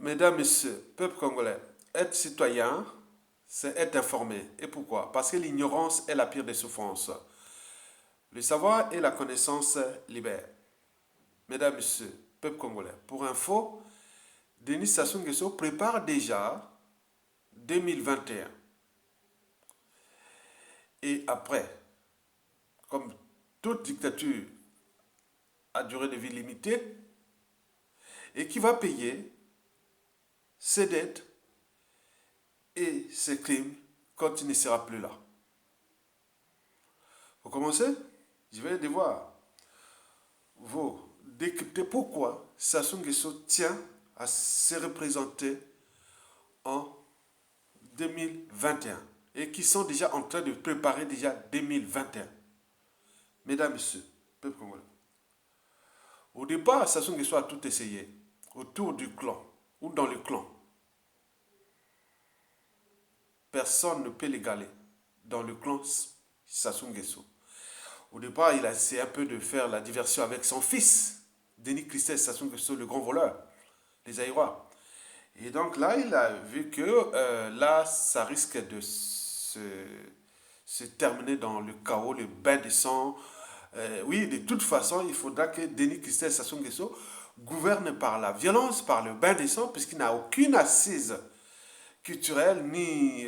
Mesdames, Messieurs, peuple congolais, être citoyen, c'est être informé. Et pourquoi? Parce que l'ignorance est la pire des souffrances. Le savoir et la connaissance libèrent. Mesdames, Messieurs, peuple congolais, pour info, Denis Sassou Nguesso prépare déjà 2021. Et après, comme toute dictature a durée de vie limitée, et qui va payer ses dettes et ses crimes quand il ne sera plus là. Pour commencer, je vais devoir vous décrypter pourquoi Sassou Nguesso tient à se représenter en 2021 et qui sont déjà en train de préparer déjà 2021. Mesdames, Messieurs, peuple congolais. Au départ, Sassou Nguesso a tout essayé autour du clan ou dans le clan. Personne ne peut l'égaler dans le clan Sassou Nguesso. Au départ, il a essayé un peu de faire la diversion avec son fils, Denis Christelle Sassou Nguesso, le grand voleur des Aïrois. Et donc là, il a vu que là, ça risque de se terminer dans le chaos, le bain de sang. Oui, de toute façon, il faudra que Denis Christelle Sassou Nguesso gouverne par la violence, par le bain de sang, puisqu'il n'a aucune assise culturelle ni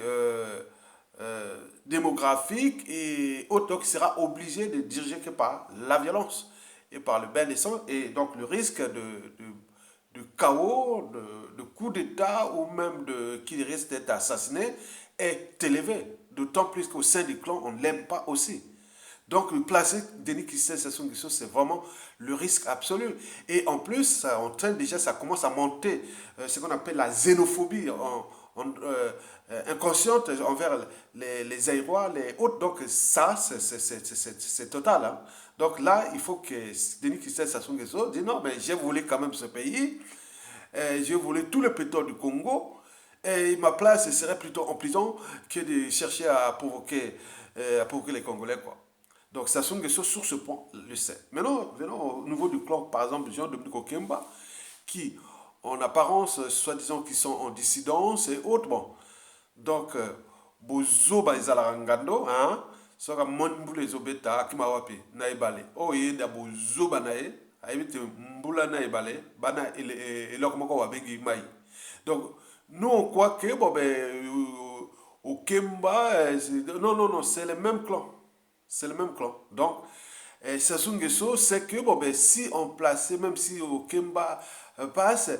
démographique et autre, donc il sera obligé de diriger que par la violence et par le bain des sangs. Et donc le risque de chaos, de coup d'État ou même qu'il risque d'être assassiné est élevé. D'autant plus qu'au sein du clan, on ne l'aime pas aussi. Donc, placer Denis Christelle Sassou Nguesso, c'est vraiment le risque absolu. Et en plus, ça commence à monter ce qu'on appelle la xénophobie inconsciente envers les Aïrois, les autres. Donc, ça, c'est total. Hein. Donc là, il faut que Denis Christelle Sassou Nguesso dise non, mais j'ai voulu quand même ce pays. J'ai volé tout le pétrole du Congo. Et ma place serait plutôt en prison que de chercher à provoquer les Congolais, quoi. Donc Sassou Nguesso, sur ce point, le sait. Maintenant, venons au niveau du clan, par exemple, Jean-Dominique Okemba, qui, en apparence, soi-disant qu'ils sont en dissidence et autres, bon. Donc, bozoba ezalakangando, hein, soka monbula ezobeta akimawapi na ebale. Oye da bozoba na e, ayebite mbula na ebale, bana eloko moko wabengi mai. Donc, nous on croit que bon ben Okemba, non non non, c'est le même clan. C'est le même clan. Donc, Sassou Nguesso sait que bon, ben, si on plaçait, même si Okemba passe,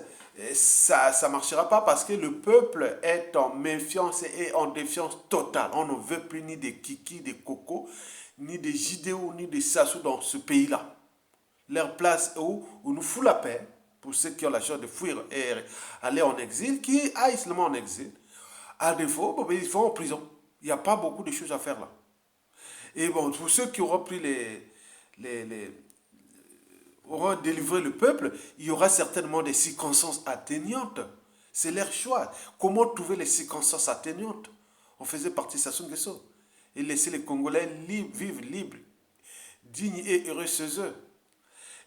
ça ne marchera pas parce que le peuple est en méfiance et en défiance totale. On ne veut plus ni des Kiki, des Coco, ni des Jidéo, ni des Sassou dans ce pays-là. Leur place où on nous fout la paix, pour ceux qui ont la chance de fuir et aller en exil, qui aillent seulement en exil. À défaut, bon, ben, ils vont en prison. Il n'y a pas beaucoup de choses à faire là. Et bon, pour ceux qui auront pris auront délivré le peuple, il y aura certainement des circonstances atténuantes. C'est leur choix. Comment trouver les circonstances atténuantes? On faisait partie de Sassou Nguesso. Et laisser les Congolais vivre libres, dignes et heureux chez eux.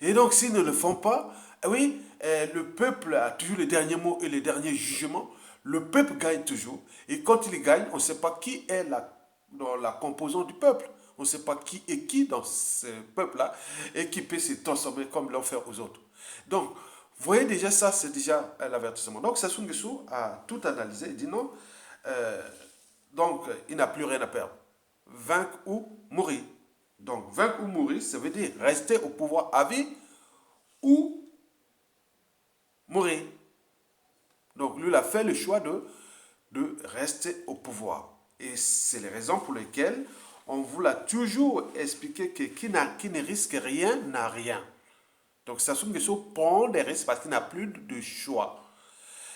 Et donc, s'ils ne le font pas, oui, le peuple a toujours le dernier mot et le dernier jugement. Le peuple gagne toujours. Et quand il gagne, on ne sait pas qui est dans la composante du peuple. On ne sait pas qui est qui dans ce peuple-là et qui peut se transformer comme l'ont fait aux autres. Donc, vous voyez déjà ça, c'est déjà l'avertissement. Donc, Sassou Nguesso a tout analysé. Il dit non, donc il n'a plus rien à perdre. Vaincre ou mourir. Donc, vaincre ou mourir, ça veut dire rester au pouvoir à vie ou mourir. Donc, lui, il a fait le choix de rester au pouvoir. Et c'est les raisons pour lesquelles on vous l'a toujours expliqué que qui ne risque rien n'a rien. Donc, Sassou Nguesso prend des risques parce qu'il n'a plus de choix.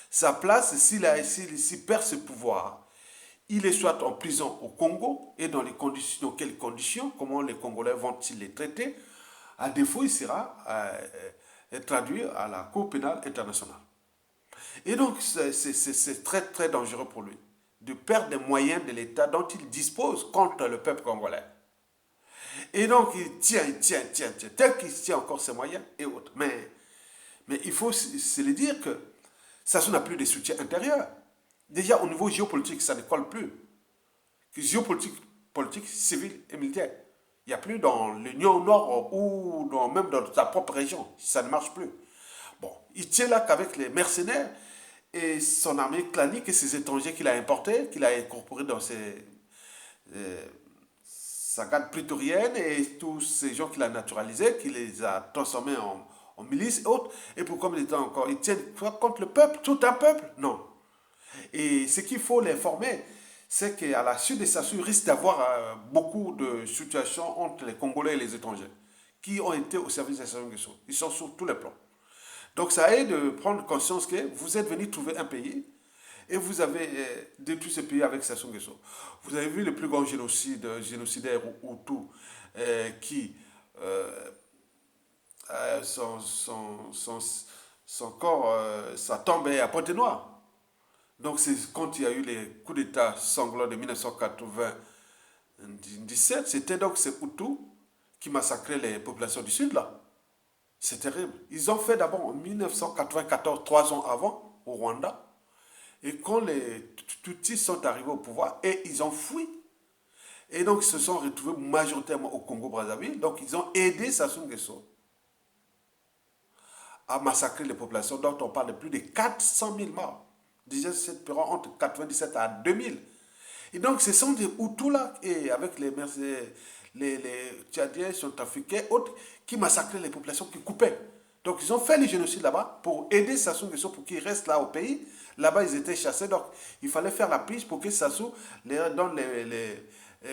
Sa place, s'il perd ce pouvoir, il est soit en prison au Congo et dans quelles conditions, comment les Congolais vont-ils les traiter. À défaut, il sera traduit à la Cour pénale internationale. Et donc, c'est très très dangereux pour lui de perdre des moyens de l'État dont il dispose contre le peuple congolais. Et donc, il tient, tel qu'il tient encore ses moyens et autres. Mais il faut se le dire que Sassou n'a plus de soutien intérieur. Déjà, au niveau géopolitique, ça ne colle plus. Géopolitique, politique, civile et militaire. Il n'y a plus dans l'Union Nord ou même dans sa propre région. Ça ne marche plus. Bon, il tient là qu'avec les mercenaires et son armée clanique et ses étrangers qu'il a importés, qu'il a incorporés dans sa garde prétorienne et tous ces gens qu'il a naturalisés, qu'il les a transformés en milices et autres. Et pour combien de temps encore? Ils tiennent contre le peuple, tout un peuple? Non. Et ce qu'il faut les former, c'est qu'à la suite de Sassou, il risque d'avoir beaucoup de situations entre les Congolais et les étrangers qui ont été au service de Sassou Nguesso. Ils sont sur tous les plans. Donc ça aide de prendre conscience que vous êtes venu trouver un pays et vous avez détruit ce pays avec Sassou Nguesso. Vous avez vu le plus grand génocidaire Hutu qui son corps, sa tombe est à Pointe-Noire. Donc c'est quand il y a eu les coups d'État sanglants de 1997, c'était donc ces Hutus qui massacraient les populations du Sud là. C'est terrible. Ils ont fait d'abord en 1994, 3 ans avant, au Rwanda. Et quand les Tutsis sont arrivés au pouvoir, et ils ont fui. Et donc ils se sont retrouvés majoritairement au Congo-Brazzaville. Donc ils ont aidé Sassou Nguesso à massacrer les populations dont on parle de plus de 400 000 morts. Déjà, cette période entre 1997 à 2000. Et donc, ce sont des Hutus là, et avec les Tchadiens, Centrafricains, autres, qui massacraient les populations, qui coupaient. Donc, ils ont fait le génocide là-bas pour aider Sassou Nguesso pour qu'il reste là au pays. Là-bas, ils étaient chassés, donc il fallait faire la pige pour que Sassou leur donne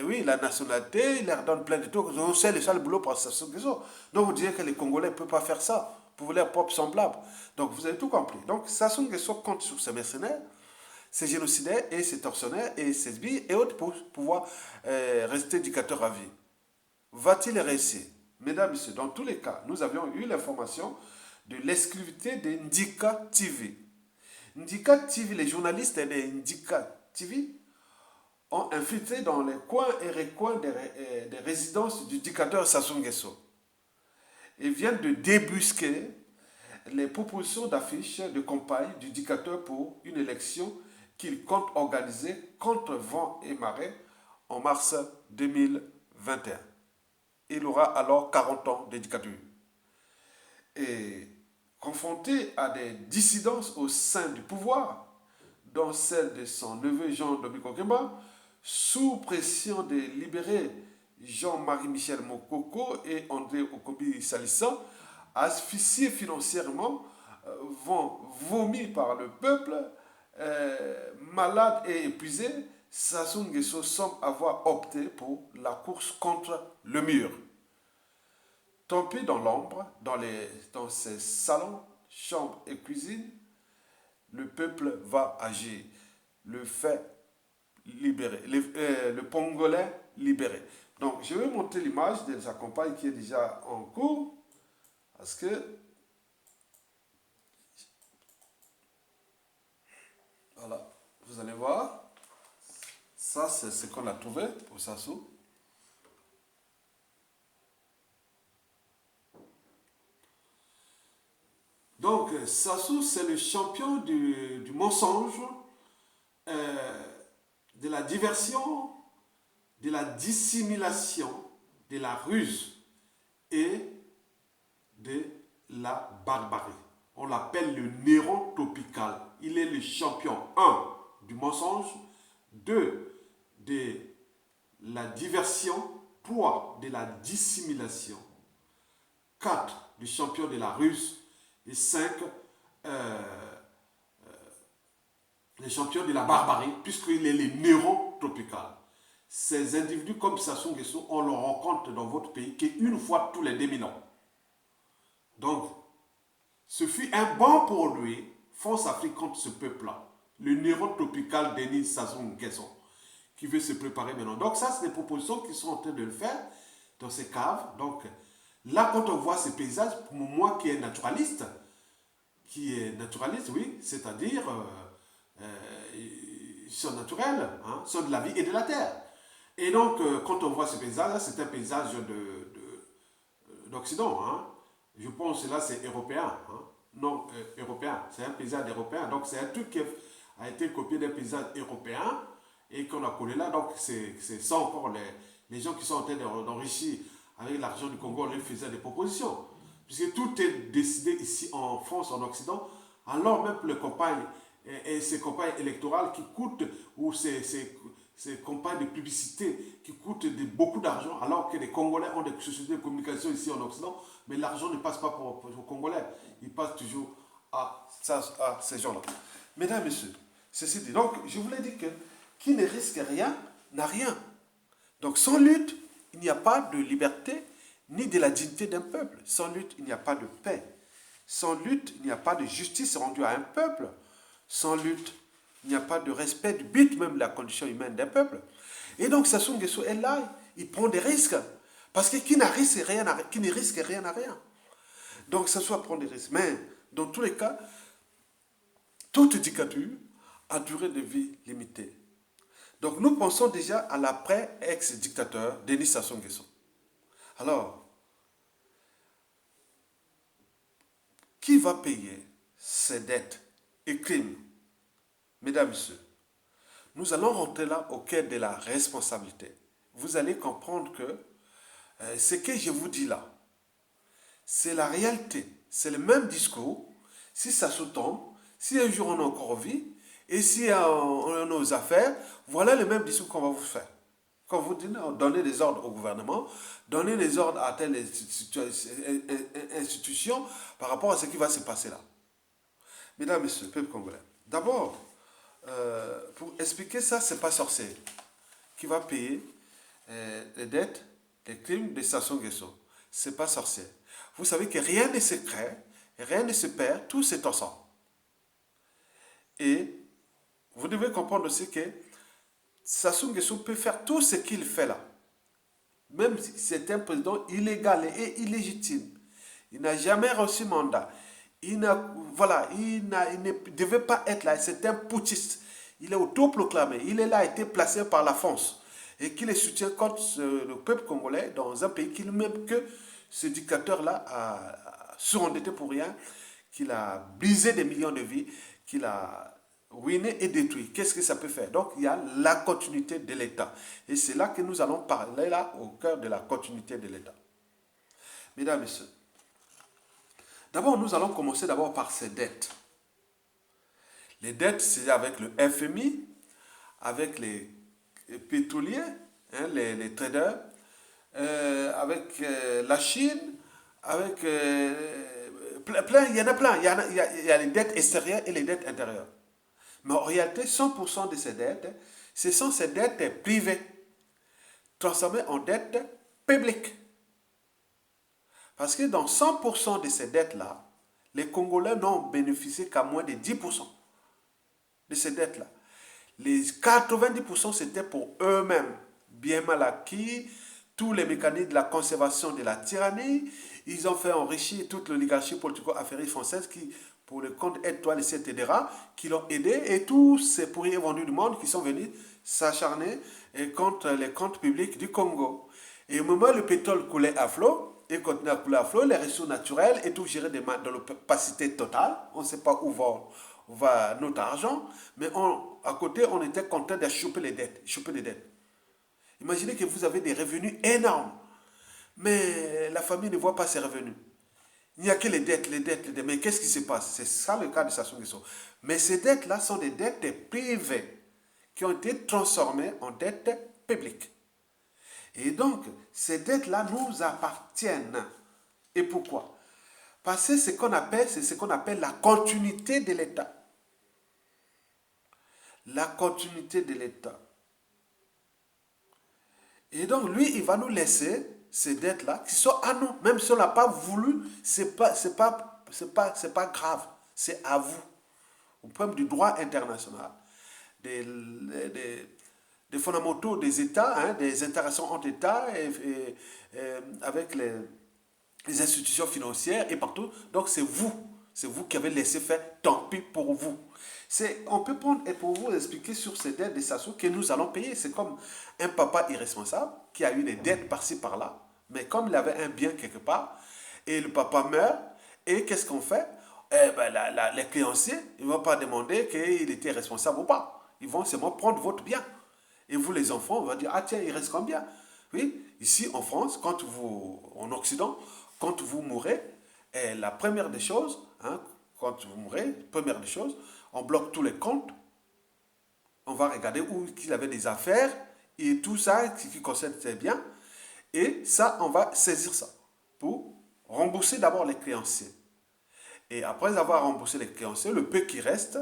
oui, la nationalité, il leur donne plein de trucs. C'est le seul boulot pour Sassou Nguesso. Donc, vous disiez que les Congolais ne peuvent pas faire ça pour leurs propres semblables. Donc, vous avez tout compris. Donc, Sassou Nguesso compte sur ses mercenaires, ses génocidaires et ses tortionnaires et ses sbires et autres pour pouvoir rester dictateur à vie. Va-t-il réussir? Mesdames et messieurs, dans tous les cas, nous avions eu l'information de l'exclusivité de Ndika TV. Ndika TV, les journalistes de Ndika TV ont infiltré dans les coins et recoins des résidences du dictateur Sassou Nguesso et viennent de débusquer les propositions d'affiches de campagne du dictateur pour une élection qu'il compte organiser contre vent et marée en mars 2021. Il aura alors 40 ans de dictature. Et confronté à des dissidences au sein du pouvoir, dont celle de son neveu Jean-Dominique Okemba, sous pression de libérer Jean-Marie Michel Mokoko et André Okobi Salissa, asphyxiés financièrement, vomis par le peuple, malades et épuisés, Sassou Nguesso semble avoir opté pour la course contre le mur. Tant pis dans l'ombre, dans ses salons, chambres et cuisines, le peuple va agir. Le fait libéré, le Congolais libéré. Donc, je vais montrer l'image de sa campagne qui est déjà en cours, parce que, voilà, vous allez voir, ça c'est ce qu'on a trouvé pour Sassou. Donc, Sassou, c'est le champion du mensonge, de la diversion, de la dissimulation, de la ruse et de la barbarie. On l'appelle le Néron tropical. Il est le champion 1 du mensonge, 2 de la diversion, 3 de la dissimulation, 4 du champion de la ruse et 5 les champions de la barbarie, puisqu'il est le Néron tropical. Ces individus comme Sassou Nguesso, on le rencontre dans votre pays qu'une fois tous les 2000 ans. Donc, ce fut un bon pour lui, Force Afrique contre ce peuple-là. Le Néron tropical Denis Sassou Nguesso, qui veut se préparer maintenant. Donc ça, c'est des propositions qui sont en train de le faire dans ces caves. Donc là, quand on voit ces paysages, pour moi qui est naturaliste, oui, c'est-à-dire ils sont naturels, hein, sont de la vie et de la terre. Et donc, quand on voit ce paysage, c'est un paysage d'Occident. Hein. Je pense que là, c'est européen. Hein. non européen, c'est un paysage européen. Donc c'est un truc qui a été copié d'un paysage européen et qu'on a collé là. Donc c'est ça encore les gens qui sont en train d'enrichir avec l'argent du Congo, on leur faisait des propositions. Puisque tout est décidé ici en France, en Occident, alors même les campagnes et ces campagnes électorales qui coûtent, ou ces campagnes de publicité qui coûtent beaucoup d'argent, alors que les Congolais ont des sociétés de communication ici en Occident, mais l'argent ne passe pas pour les Congolais, il passe toujours à ces gens-là. Mesdames, Messieurs, ceci dit, donc je vous l'ai dit que qui ne risque rien n'a rien. Donc sans lutte, il n'y a pas de liberté ni de la dignité d'un peuple. Sans lutte, il n'y a pas de paix. Sans lutte, il n'y a pas de justice rendue à un peuple. Sans lutte, il n'y a pas de respect du but même de la condition humaine d'un peuple. Et donc Sassou Nguesso est là, il prend des risques. Parce que qui ne risque rien n'a rien. Donc Sassou prend des risques. Mais dans tous les cas, toute dictature a durée de vie limitée. Donc nous pensons déjà à l'après-ex-dictateur Denis Sassou Nguesso. Alors, qui va payer ses dettes et crimes? Mesdames, Messieurs, nous allons rentrer là au cœur de la responsabilité. Vous allez comprendre que ce que je vous dis là, c'est la réalité. C'est le même discours. Si ça se tombe, si un jour on a encore vie, et si on a nos affaires, voilà le même discours qu'on va vous faire. Quand vous donnez des ordres au gouvernement, donnez des ordres à telle institution par rapport à ce qui va se passer là. Mesdames, Messieurs, peuple congolais, d'abord, pour expliquer ça, c'est pas sorcier qui va payer les dettes, les crimes de Sassou Nguesso. C'est pas sorcier. Vous savez que rien ne se crée, rien ne se perd, tout c'est ensemble. Et vous devez comprendre aussi que Sassou Nguesso peut faire tout ce qu'il fait là. Même si c'est un président illégal et illégitime. Il n'a jamais reçu mandat. Il ne devait pas être là. C'est un putschiste. Il est autoproclamé. Il est là, a été placé par la France. Et qui le soutient contre le peuple congolais dans un pays qui même que ce dictateur-là a surendetté pour rien, qu'il a brisé des millions de vies, qu'il a ruiné et détruit. Qu'est-ce que ça peut faire? Donc, il y a la continuité de l'État. Et c'est là que nous allons parler, là, au cœur de la continuité de l'État. Mesdames, Messieurs, d'abord, nous allons commencer d'abord par ces dettes. Les dettes, c'est avec le FMI, avec les pétroliers, hein, les traders, avec la Chine, avec plein, il y en a plein. Il y a les dettes extérieures et les dettes intérieures. Mais en réalité, 100% de ces dettes, ce sont ces dettes privées, transformées en dettes publiques. Parce que dans 100% de ces dettes-là, les Congolais n'ont bénéficié qu'à moins de 10% de ces dettes-là. Les 90%, c'était pour eux-mêmes, bien mal acquis, tous les mécanismes de la conservation de la tyrannie. Ils ont fait enrichir toute l'oligarchie politico-affairiste française qui, pour le compte Étoile, etc., qui l'ont aidé, et tous ces pourris vendus du monde qui sont venus s'acharner contre les comptes publics du Congo. Et au moment où le pétrole coulait à flot, et continue à couler à flot, les ressources naturelles et tout géré dans l'opacité totale, on ne sait pas où va notre argent, mais à côté, on était content de choper les dettes. Imaginez que vous avez des revenus énormes, mais la famille ne voit pas ces revenus. Il n'y a que les dettes. Mais qu'est-ce qui se passe? C'est ça le cas de Sassou Nguesso. Mais ces dettes-là sont des dettes privées qui ont été transformées en dettes publiques. Et donc, ces dettes-là nous appartiennent. Et pourquoi? Parce que c'est ce qu'on appelle la continuité de l'État. La continuité de l'État. Et donc, lui, il va nous laisser ces dettes-là qui sont à nous. Même si on n'a pas voulu, c'est pas grave. C'est à vous. Au problème du droit international, des fondamentaux des États, hein, des interactions entre États avec les institutions financières et partout. Donc, c'est vous qui avez laissé faire, tant pis pour vous. On peut prendre et pour vous expliquer sur ces dettes de Sassou que nous allons payer. C'est comme un papa irresponsable qui a eu des dettes par-ci par-là, mais comme il avait un bien quelque part, et le papa meurt, et qu'est-ce qu'on fait? eh ben, les créanciers, ils ne vont pas demander qu'il était responsable ou pas. Ils vont seulement prendre votre bien. Et vous, les enfants, on va dire, ah tiens, il reste combien? Oui, ici en France, en Occident, quand vous mourrez, la première des choses, hein, quand vous mourrez, première des choses, on bloque tous les comptes, on va regarder où il avait des affaires et tout ça ce qui concerne ses biens. Et ça, on va saisir ça pour rembourser d'abord les créanciers. Et après avoir remboursé les créanciers, le peu qui reste,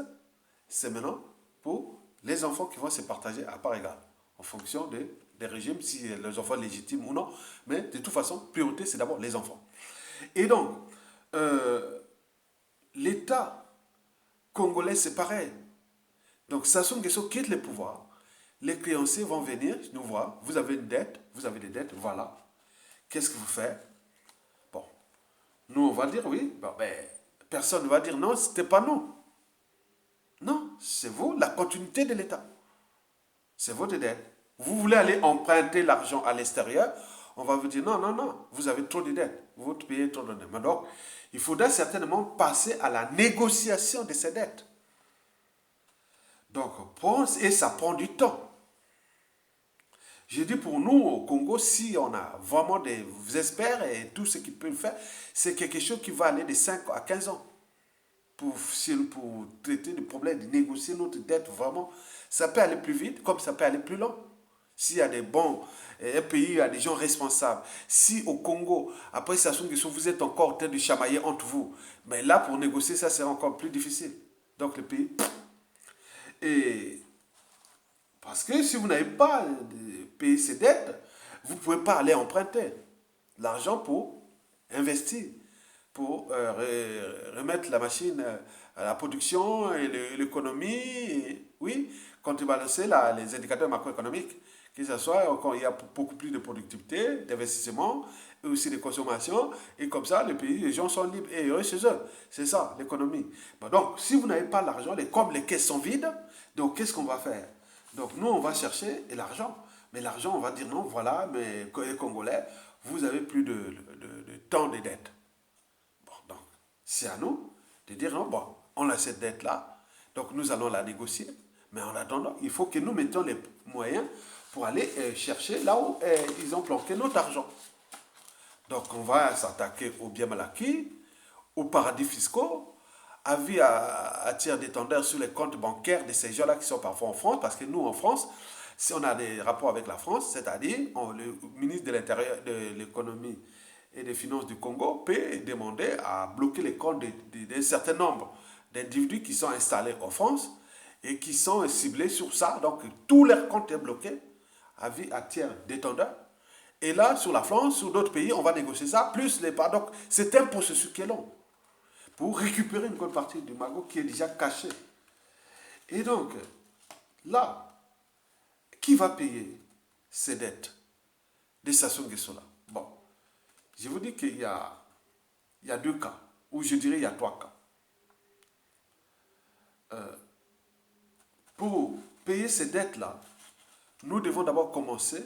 c'est maintenant pour les enfants qui vont se partager à part égale, en fonction des régimes, si les enfants légitimes ou non. Mais de toute façon, priorité, c'est d'abord les enfants. Et donc, l'État congolais, c'est pareil. Donc, Sassou Nguesso quitte le pouvoir. Les créanciers vont venir nous voir. Vous avez une dette, vous avez des dettes, voilà. Qu'est-ce que vous faites? Bon, nous, on va dire oui. Bon, ben, personne ne va dire non, c'était pas nous. Non, c'est vous, la continuité de l'État. C'est votre dette. Vous voulez aller emprunter l'argent à l'extérieur, on va vous dire non, non, non, vous avez trop de dettes. Vous payez trop de dettes. Donc, il faudra certainement passer à la négociation de ces dettes. Donc, et ça prend du temps. Je dis pour nous, au Congo, si on a vraiment des experts et tout ce qu'ils peuvent faire, c'est quelque chose qui va aller de 5 à 15 ans pour traiter le problème, de négocier notre dette vraiment. Ça peut aller plus vite, comme ça peut aller plus lent. S'il y a des bons, un pays, il y a des gens responsables. Si au Congo, après Sassou Nguesso, vous êtes encore en train de chamailler entre vous, mais là, pour négocier, ça sera encore plus difficile. Donc le pays... Et parce que si vous n'avez pas payé ces dettes, vous ne pouvez pas aller emprunter l'argent pour investir, pour remettre la machine à la production et l'économie. Oui, contrebalancer les indicateurs macroéconomiques, que ce soit quand il y a beaucoup plus de productivité, d'investissement et aussi de consommation. Et comme ça, les gens sont libres et heureux chez eux. C'est ça, l'économie. Bon, donc, si vous n'avez pas l'argent, comme les caisses sont vides, donc qu'est-ce qu'on va faire? Donc, nous, on va chercher l'argent. Mais l'argent, on va dire non, voilà, mais les Congolais, vous avez plus de temps de dettes. Bon, donc, c'est à nous de dire non, bon, on a cette dette-là, donc nous allons la négocier. Mais en attendant, il faut que nous mettions les moyens pour aller chercher là où ils ont planqué notre argent. Donc, on va s'attaquer aux biens mal acquis, aux paradis fiscaux, avis à tiers détendeurs sur les comptes bancaires de ces gens-là qui sont parfois en France, parce que nous, en France, si on a des rapports avec la France, c'est-à-dire le ministre de l'Intérieur, de l'économie et des finances du Congo peut demander à bloquer les comptes d'un certain nombre d'individus qui sont installés en France et qui sont ciblés sur ça. Donc, tous leurs comptes sont bloqués, avis à tiers détendeurs. Et là, sur la France, sur d'autres pays, on va négocier ça, plus les parts. Donc, c'est un processus qui est long pour récupérer une bonne partie du magot qui est déjà caché. Et donc, là, qui va payer ces dettes de Sassou Nguesso là? Bon, je vous dis qu'il y a deux cas, ou je dirais il y a trois cas. Pour payer ces dettes-là, nous devons d'abord commencer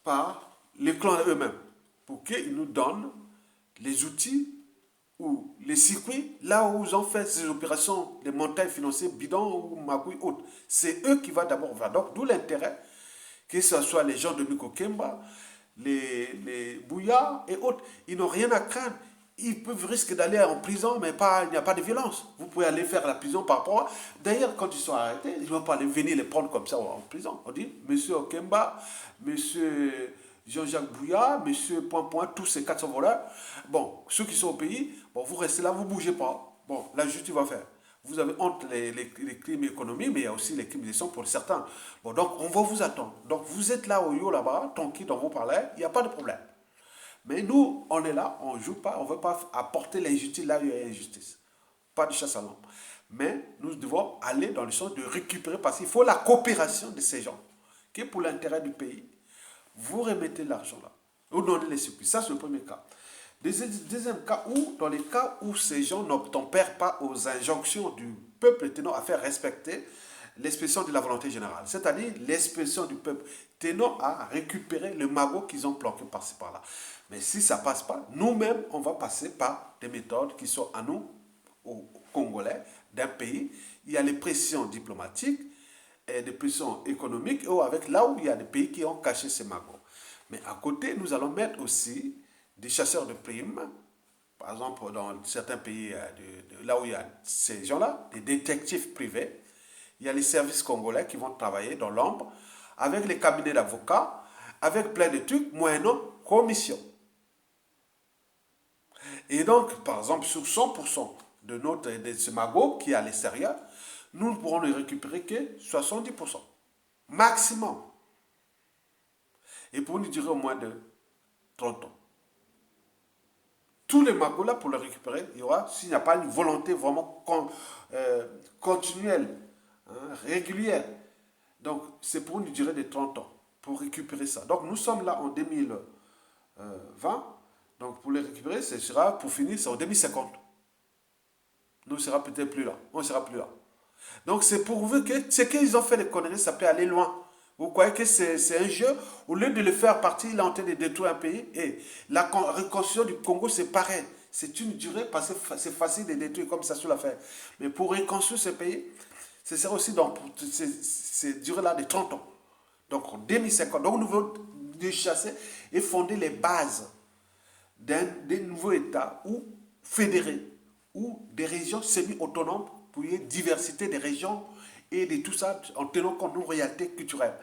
par les clans eux-mêmes, pour qu'ils nous donnent les outils ou les circuits, là où ils ont fait ces opérations, les montagnes financières, bidons ou magouilles autres. C'est eux qui vont d'abord faire. Donc, d'où l'intérêt que ce soit les gens de Mikokemba, les Bouya et autres. Ils n'ont rien à craindre. Ils peuvent risquer d'aller en prison, mais il n'y a pas de violence. Vous pouvez aller faire la prison par rapport à... D'ailleurs, quand ils sont arrêtés, ils ne vont pas venir les prendre comme ça en prison. On dit, monsieur Okemba, monsieur Jean-Jacques Bouya, monsieur Point, tous ces 400 voleurs. Bon, ceux qui sont au pays, bon, vous restez là, vous ne bougez pas. Bon, la justice va faire. Vous avez honte les crimes économiques, mais il y a aussi les crimes de sang pour certains. Bon, donc, on va vous attendre. Donc, vous êtes là au yo, là-bas, tranquille dans vos palais, il n'y a pas de problème. Mais nous, on est là, on ne joue pas, on ne veut pas apporter l'injustice là où il y a injustice. Pas de chasse à l'homme. Mais nous devons aller dans le sens de récupérer, parce qu'il faut la coopération de ces gens, qui est pour l'intérêt du pays. Vous remettez l'argent là, vous donnez les circuits. Ça, c'est le premier cas. Deuxième cas, dans les cas où ces gens n'obtempèrent pas aux injonctions du peuple tenant à faire respecter l'expression de la volonté générale, c'est-à-dire l'expression du peuple tenant à récupérer le magot qu'ils ont planqué par-ci par-là. Mais si ça ne passe pas, nous-mêmes, on va passer par des méthodes qui sont à nous, aux Congolais, d'un pays. Il y a les pressions diplomatiques, et des pressions économiques, ou avec là où il y a des pays qui ont caché ces magots. Mais à côté, nous allons mettre aussi des chasseurs de primes, par exemple dans certains pays, là où il y a ces gens-là, des détectives privés. Il y a les services congolais qui vont travailler dans l'ombre, avec les cabinets d'avocats, avec plein de trucs, moyennant commission. Et donc, par exemple, sur 100% de ce magot qui est à l'extérieur, nous ne pourrons ne récupérer que 70%. Maximum. Et pour une durée au moins de 30 ans. Tous les magots là, pour le récupérer, il y aura, s'il n'y a pas une volonté vraiment continuelle, hein, régulière. Donc, c'est pour une durée de 30 ans, pour récupérer ça. Donc, nous sommes là en 2020. Donc, pour les récupérer, ce sera, pour finir, c'est en 2050. Nous ne serons peut-être plus là. On ne sera plus là. Donc, c'est pour vous que ce qu'ils ont fait des conneries, ça peut aller loin. Vous croyez que c'est un jeu? Au lieu de le faire partir, il est en train de détruire un pays. Et la reconstruction du Congo, c'est pareil. C'est une durée, parce que c'est facile de détruire comme ça sur l'affaire. Mais pour reconstruire ce pays, ce sera aussi dans cette durée-là de 30 ans. Donc, en 2050. Donc, nous voulons chasser et fonder les bases d'un nouveau État ou fédéré, ou des régions semi-autonomes pour y ait diversité des régions et de tout ça en tenant compte de nos réalités culturelles.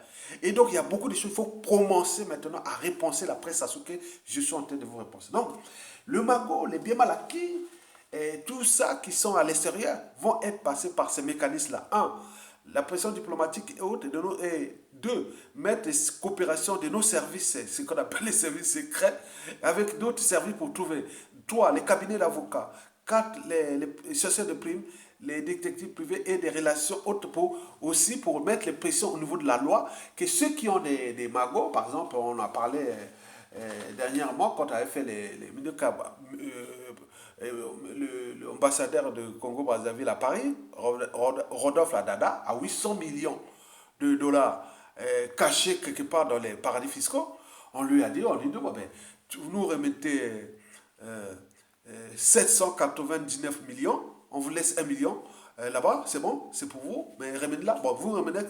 Et donc, il y a beaucoup de choses. Il faut commencer maintenant à repenser la presse à ce que je suis en train de vous repenser. Donc, le magot, les biens mal acquis, et tout ça qui sont à l'extérieur vont être passés par ces mécanismes-là. Un, la pression diplomatique et autres, et deux, mettre les coopérations de nos services, ce qu'on appelle les services secrets, avec d'autres services pour trouver. Trois, les cabinets d'avocats. Quatre, les chasseurs de primes, les détectives privés et des relations hautes aussi pour mettre les pressions au niveau de la loi, que ceux qui ont des magots, par exemple, on a parlé dernièrement quand on avait fait l'ambassadeur de Congo-Brazzaville à Paris, Rodolphe Ladada, à 800 millions de dollars cachés quelque part dans les paradis fiscaux. On lui a dit, bon, ben, vous nous remettez 799 millions, on vous laisse 1 million là-bas, c'est bon, c'est pour vous, mais remenez là, bon, vous remenez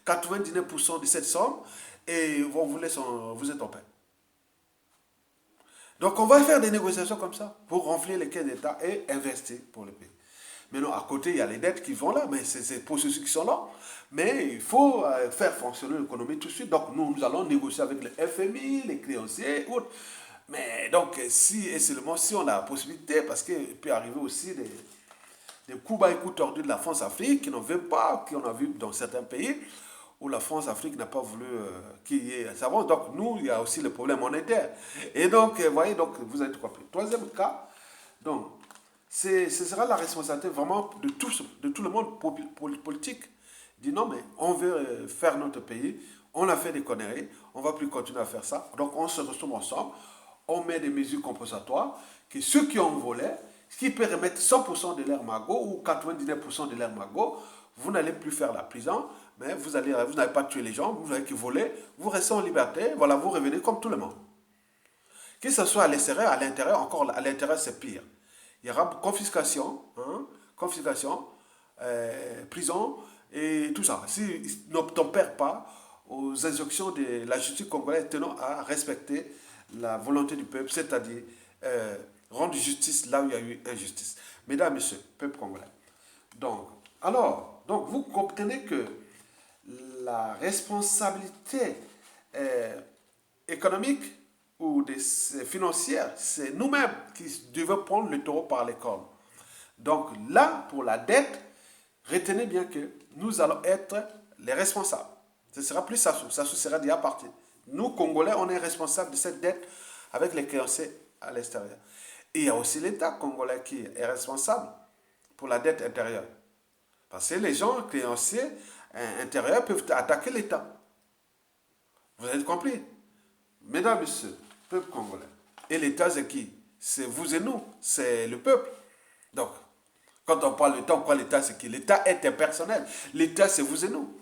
99% de cette somme et on vous laisse, vous êtes en paix. Donc on va faire des négociations comme ça pour remplir les caisses d'État et investir pour le pays. Maintenant, à côté, il y a les dettes qui vont là, mais c'est pour ceux qui sont là. Mais il faut faire fonctionner l'économie tout de suite. Donc nous allons négocier avec le FMI, les créanciers, autres. Mais donc, si et seulement si on a la possibilité, parce qu'il peut arriver aussi des coups bas et coups tordus de la France-Afrique qui n'en veut pas, qu'on a vu dans certains pays, où la France-Afrique n'a pas voulu qu'il y ait ça. Donc, nous, il y a aussi le problème monétaire. Et donc, vous voyez, donc, vous avez tout compris. Troisième cas, donc, ce sera la responsabilité vraiment de tout le monde politique. Dit non, mais on veut faire notre pays, on a fait des conneries, on ne va plus continuer à faire ça. Donc, on se retrouve ensemble, on met des mesures compensatoires, que ceux qui ont volé, ce qui peut remettre 100% de leur magot ou 99% de leur magot, vous n'allez plus faire la prison, mais vous n'allez pas tuer les gens, vous n'avez que voler, vous restez en liberté, voilà, vous revenez comme tout le monde. Que ce soit à l'extérieur, à l'intérieur, encore à l'intérieur c'est pire. Il y aura confiscation, prison et tout ça. Si n'obtempère pas aux injonctions de la justice congolaise tenant à respecter la volonté du peuple, c'est-à-dire rendre justice là où il y a eu injustice. Mesdames, Messieurs, peuple congolais. Donc, vous comprenez que la responsabilité économique ou financière, c'est nous-mêmes qui devons prendre le taureau par les cornes. Donc là, pour la dette, retenez bien que nous allons être les responsables. Ce sera plus Sassou. Sassou sera déjà parti. Nous, Congolais, on est responsables de cette dette avec les créanciers à l'extérieur. Et il y a aussi l'État congolais qui est responsable pour la dette intérieure. Parce que les gens créanciers intérieurs peuvent attaquer l'État. Vous avez compris? Mesdames, Messieurs, peuple congolais. Et l'État, c'est qui? C'est vous et nous, c'est le peuple. Donc, Quand on parle d'État, on croit l'État, c'est que l'État est impersonnel. L'État, c'est vous et nous.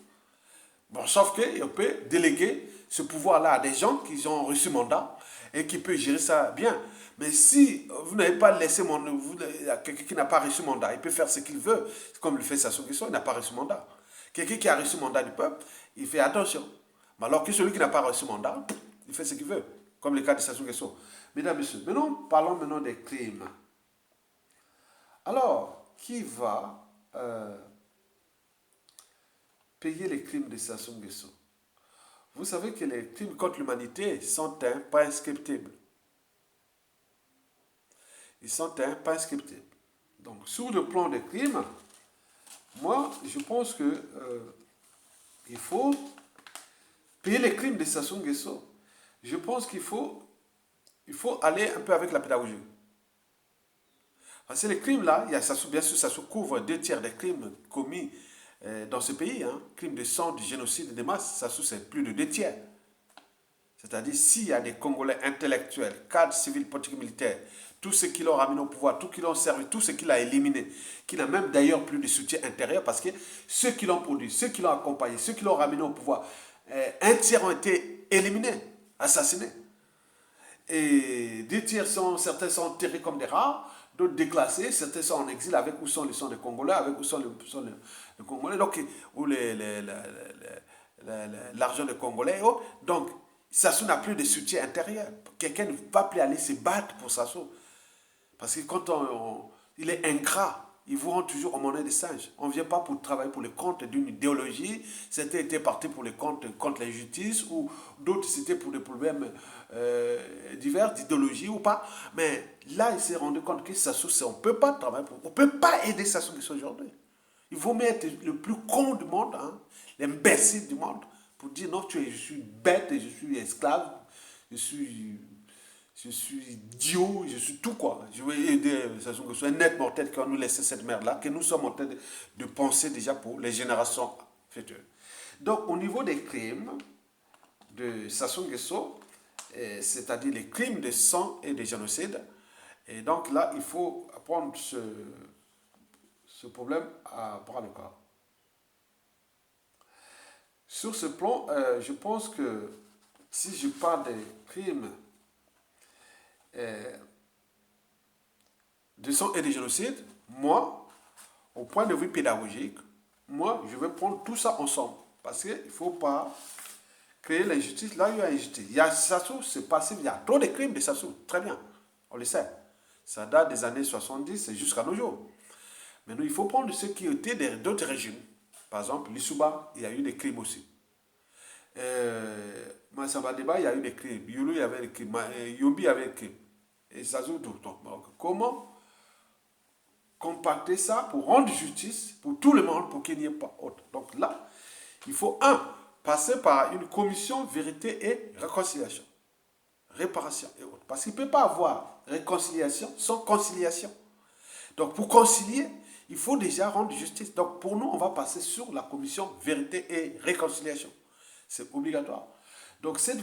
Bon, sauf qu'on peut déléguer ce pouvoir-là à des gens qui ont reçu mandat et qui peuvent gérer ça bien. Mais si vous n'avez pas laissé quelqu'un qui n'a pas reçu mandat, il peut faire ce qu'il veut, comme le fait Sassou Nguesso, il n'a pas reçu mandat. Quelqu'un qui a reçu mandat du peuple, il fait attention. Mais alors que celui qui n'a pas reçu mandat, il fait ce qu'il veut, comme le cas de Sassou Nguesso. Mesdames et messieurs, maintenant, parlons maintenant des crimes. Alors, qui va payer les crimes de Sassou Nguesso? Vous savez que les crimes contre l'humanité sont imprescriptibles. Ils sont imprescriptibles. Donc, sur le plan des crimes, moi, je pense que il faut payer les crimes de Sassou Nguesso. Je pense qu'il faut aller un peu avec la pédagogie. Parce que les crimes là, bien sûr, ça couvre 2 tiers des crimes commis dans ce pays. Crimes de sang, du génocide, de masse, ça c'est plus de 2 tiers. C'est-à-dire, s'il y a des Congolais intellectuels, cadres civils, politiques, militaires, tous ceux qui l'ont ramené au pouvoir, tous ceux qui l'ont servi, tous ceux qui l'ont éliminé, qui n'a même d'ailleurs plus de soutien intérieur, parce que ceux qui l'ont produit, ceux qui l'ont accompagné, ceux qui l'ont ramené au pouvoir, un tiers ont été éliminés, assassinés. Et 2 tiers certains sont enterrés comme des rats, d'autres déclassés, certains sont en exil avec où sont les Congolais, avec où sont les Congolais, donc, où l'argent des Congolais. Donc, Sassou n'a plus de soutien intérieur. Quelqu'un ne va plus aller se battre pour Sassou. Parce que quand il est ingrat, il vous rend toujours en monnaie de singe. On ne vient pas pour travailler pour le compte d'une idéologie. Certains étaient partis pour le compte contre l'injustice, ou d'autres c'était pour des problèmes divers, d'idéologie ou pas. Mais là, il s'est rendu compte que Sassou, on ne peut pas travailler pour. On ne peut pas aider Sassou aujourd'hui. Il vaut mieux être le plus con du monde, l'imbécile du monde, pour dire non, je suis bête, je suis esclave, je suis idiot, je suis tout quoi. Je vais aider Sassou Nguesso, un net mortel qui va nous laisser cette merde-là, que nous sommes en train de penser déjà pour les générations futures. Donc, au niveau des crimes de Sassou Nguesso, c'est-à-dire les crimes de sang et de génocide, et donc là, il faut prendre ce problème à bras le corps. Sur ce plan, je pense que si je parle des crimes de sang et de génocide, moi, au point de vue pédagogique, moi, je vais prendre tout ça ensemble. Parce qu'il ne faut pas créer l'injustice là où il y a injustice. Il y a Sassou, c'est passé, il y a trop de crimes de Sassou, très bien, on le sait. Ça date des années 70 jusqu'à nos jours. Mais nous, il faut prendre ceux qui étaient d'autres régimes. Par exemple, l'Issouba, il y a eu des crimes aussi. Massamba Deba, il y a eu des crimes. Yulu, il y avait des crimes. Yombi, il y avait des crimes. Et Sassou, tout. Donc, comment compacter ça pour rendre justice pour tout le monde, pour qu'il n'y ait pas autre. Donc là, il faut, passer par une commission vérité et réconciliation. Réparation et autres. Parce qu'il ne peut pas avoir réconciliation sans conciliation. Donc pour concilier, il faut déjà rendre justice. Donc pour nous, on va passer sur la commission vérité et réconciliation. C'est obligatoire. Donc cette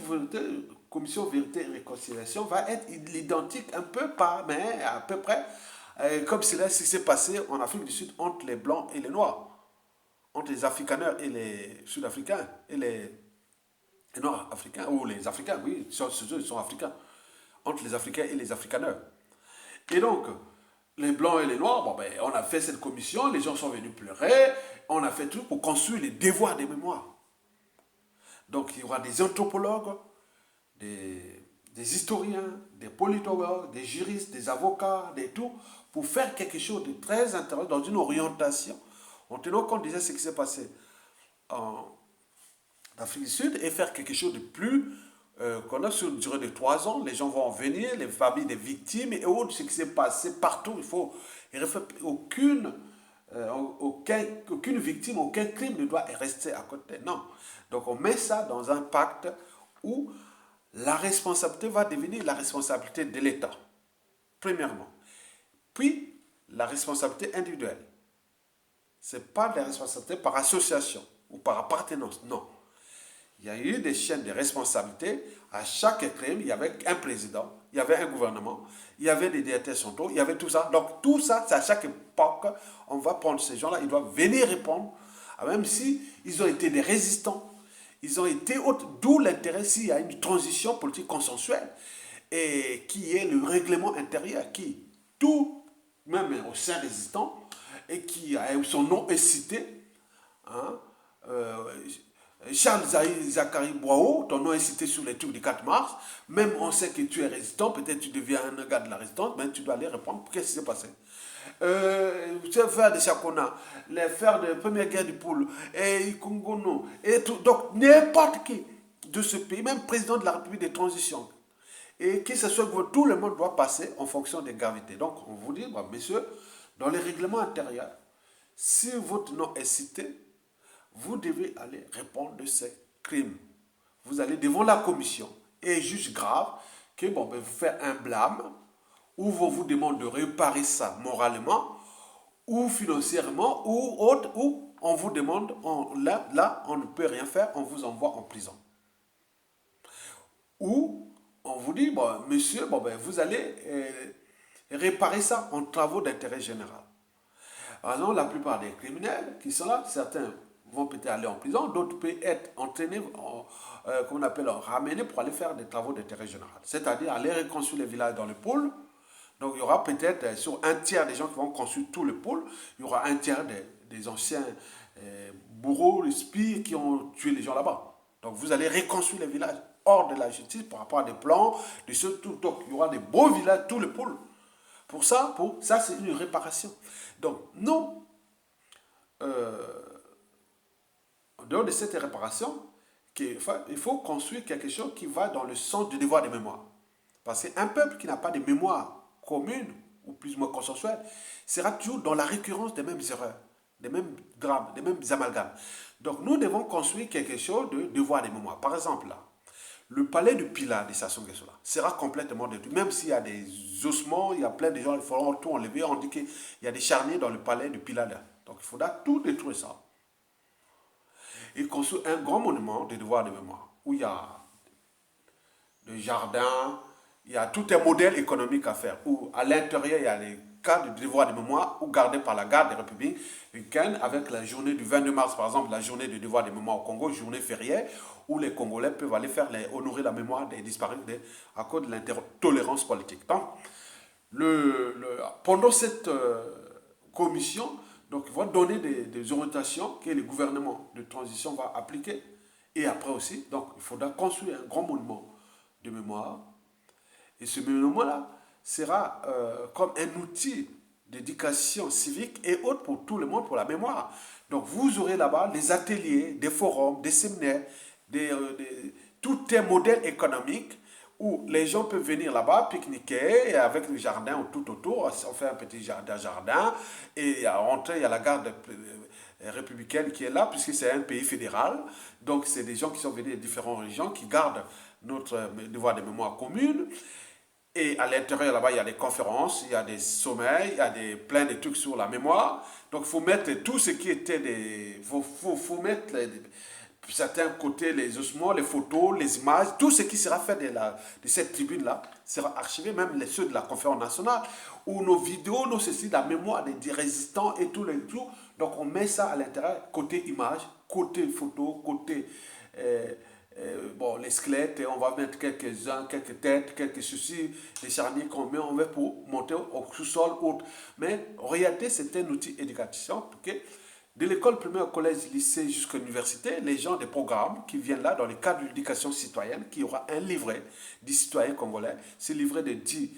commission vérité et réconciliation va être identique un peu pas, mais à peu près comme cela s'est passé en Afrique du Sud entre les Blancs et les Noirs, entre les Afrikaners et les Sud-Africains et les Nord-Africains, ou les Africains, oui, ils sont africains, entre les Africains et les Afrikaners. Et donc, les Blancs et les Noirs, bon, ben, on a fait cette commission, les gens sont venus pleurer, on a fait tout pour construire les devoirs des mémoires. Donc, il y aura des anthropologues, des historiens, des politologues, des juristes, des avocats, des tout, pour faire quelque chose de très intéressant, dans une orientation, en tenant compte déjà de ce qui s'est passé en Afrique du Sud, et faire quelque chose de plus, qu'on a sur une durée de 3 ans, les gens vont venir, les familles des victimes et autres, ce qui s'est passé partout, il faut aucune victime, aucun crime ne doit rester à côté, non. Donc on met ça dans un pacte où la responsabilité va devenir la responsabilité de l'État, premièrement. Puis, la responsabilité individuelle. Ce n'est pas la responsabilité par association ou par appartenance, non. Il y a eu des chaînes de responsabilité. À chaque crime, il y avait un président il y avait un gouvernement, il y avait des directeurs centraux, il y avait tout ça. Donc tout ça, c'est à chaque époque, on va prendre ces gens-là, ils doivent venir répondre, même si ils ont été des résistants, ils ont été autres, d'où l'intérêt s'il y a une transition politique consensuelle, et qui est le règlement intérieur, qui, tout, même au sein des résistants, et qui a son nom est cité, hein, Charles Zachary Boao, ton nom est cité sur les trucs du 4 mars. Même on sait que tu es résistant, peut-être tu deviens un gars de la résistance, mais tu dois aller répondre. Qu'est-ce qui s'est passé? Les frères de Chakona, les frères de la première guerre du Poule, et Kongono, et tout. Donc n'importe qui de ce pays, même président de la République de transition, et que ce soit tout le monde doit passer en fonction des gravités. Donc on vous dit, bah, messieurs, dans les règlements intérieurs, si votre nom est cité, vous devez aller répondre de ces crimes. Vous allez devant la commission et juge grave que bon, ben, vous faites un blâme ou vous demande de réparer ça moralement ou financièrement ou autre, ou on vous demande, là on ne peut rien faire, on vous envoie en prison. Ou on vous dit, bon, monsieur, bon, ben, vous allez réparer ça en travaux d'intérêt général. Alors, la plupart des criminels qui sont là, certains vont peut-être aller en prison, d'autres peuvent être entraînés, comme on appelle, ramenés pour aller faire des travaux d'intérêt général. C'est-à-dire aller reconstruire les villages dans le pôle. Donc il y aura peut-être sur un tiers des gens qui vont construire tout le pôle, il y aura un tiers des anciens bourreaux, les spies qui ont tué les gens là-bas. Donc vous allez reconstruire les villages hors de la justice par rapport à des plans, de ce tout. Donc il y aura des beaux villages, tout le pôle. Pour ça c'est une réparation. Donc nous, en dehors de cette réparation, il faut construire quelque chose qui va dans le sens du devoir de mémoire. Parce qu'un peuple qui n'a pas de mémoire commune, ou plus ou moins consensuelle, sera toujours dans la récurrence des mêmes erreurs, des mêmes drames, des mêmes amalgames. Donc nous devons construire quelque chose de devoir de mémoire. Par exemple, là, le palais de Pila de Sassou Nguesso sera complètement détruit. Même s'il y a des ossements, il y a plein de gens, il faudra tout enlever. On dit qu'il y a des charniers dans le palais de Pila là. Donc il faudra tout détruire ça. Et construire un grand monument de devoir de mémoire, où il y a des jardins, il y a tout un modèle économique à faire, où à l'intérieur il y a les cas de devoir de mémoire, ou gardés par la garde des républicaines, avec la journée du 22 mars, par exemple, la journée de devoir de mémoire au Congo, journée fériée, où les Congolais peuvent aller honorer la mémoire des disparus à cause de l'intolérance politique. Donc, pendant cette commission, donc, il va donner des orientations que le gouvernement de transition va appliquer. Et après aussi, donc, il faudra construire un grand monument de mémoire. Et ce monument-là sera comme un outil d'éducation civique et autre pour tout le monde, pour la mémoire. Donc, vous aurez là-bas des ateliers, des forums, des séminaires, tout un modèle économique où les gens peuvent venir là-bas, pique-niquer, avec le jardin tout autour, on fait un petit jardin, et à rentrer, il y a la garde républicaine qui est là, puisque c'est un pays fédéral, donc c'est des gens qui sont venus de différentes régions, qui gardent notre devoir de mémoire commune, et à l'intérieur là-bas, il y a des conférences, il y a des sommets, il y a plein de trucs sur la mémoire, donc il faut mettre tout ce qui était faut mettre certains côtés, les ossements, les photos, les images, tout ce qui sera fait de cette tribune-là sera archivé, même ceux de la conférence nationale, ou nos vidéos, nos ceci, la mémoire des résistants et tout le tout. Donc on met ça à l'intérieur, côté image, côté photo, côté les squelettes, et on va mettre quelques-uns, quelques têtes, quelques ceci, les charniers qu'on met, on va pour monter au sous-sol, autre. Mais en réalité, c'est un outil éducatif, okay? De l'école primaire au collège, lycée jusqu'à l'université, les gens des programmes qui viennent là dans le cadre de l'éducation citoyenne, qui aura un livret du citoyen congolais, ce livret de 10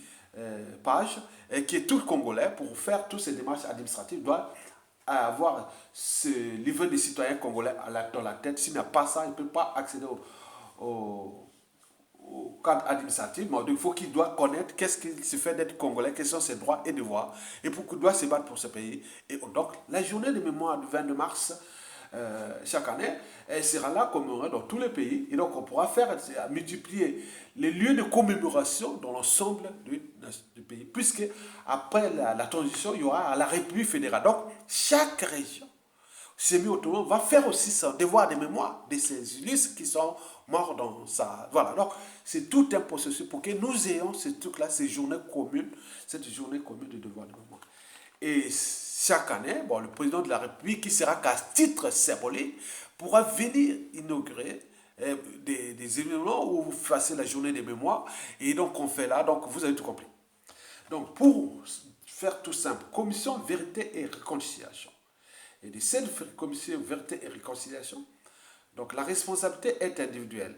pages, et qui est tout congolais pour faire toutes ces démarches administratives, doit avoir ce livret des citoyens congolais dans la tête. S'il n'a pas ça, il ne peut pas accéder au cadre administratif, mais il faut qu'il doit connaître qu'est-ce qu'il se fait d'être congolais, quels sont ses droits et devoirs, et pourquoi il doit se battre pour ce pays. Et donc, la journée de mémoire du 22 mars, chaque année, elle sera là commémorée dans tous les pays, et donc on pourra multiplier les lieux de commémoration dans l'ensemble du pays, puisque après la transition, il y aura la République fédérale. Donc, chaque région semi-autonome va faire aussi son devoir de mémoire de ces illustres qui sont morts dans sa... Voilà, donc c'est tout un processus pour que nous ayons ce truc-là, cette journée commune de devoir de mémoire. Et chaque année, bon, le président de la République, qui sera qu'à titre symbolique, pourra venir inaugurer des événements où vous fassiez la journée des mémoires. Et donc, on fait là, donc vous avez tout compris. Donc, pour faire tout simple, commission vérité et réconciliation. Et de cette commission vérité et réconciliation, donc la responsabilité est individuelle.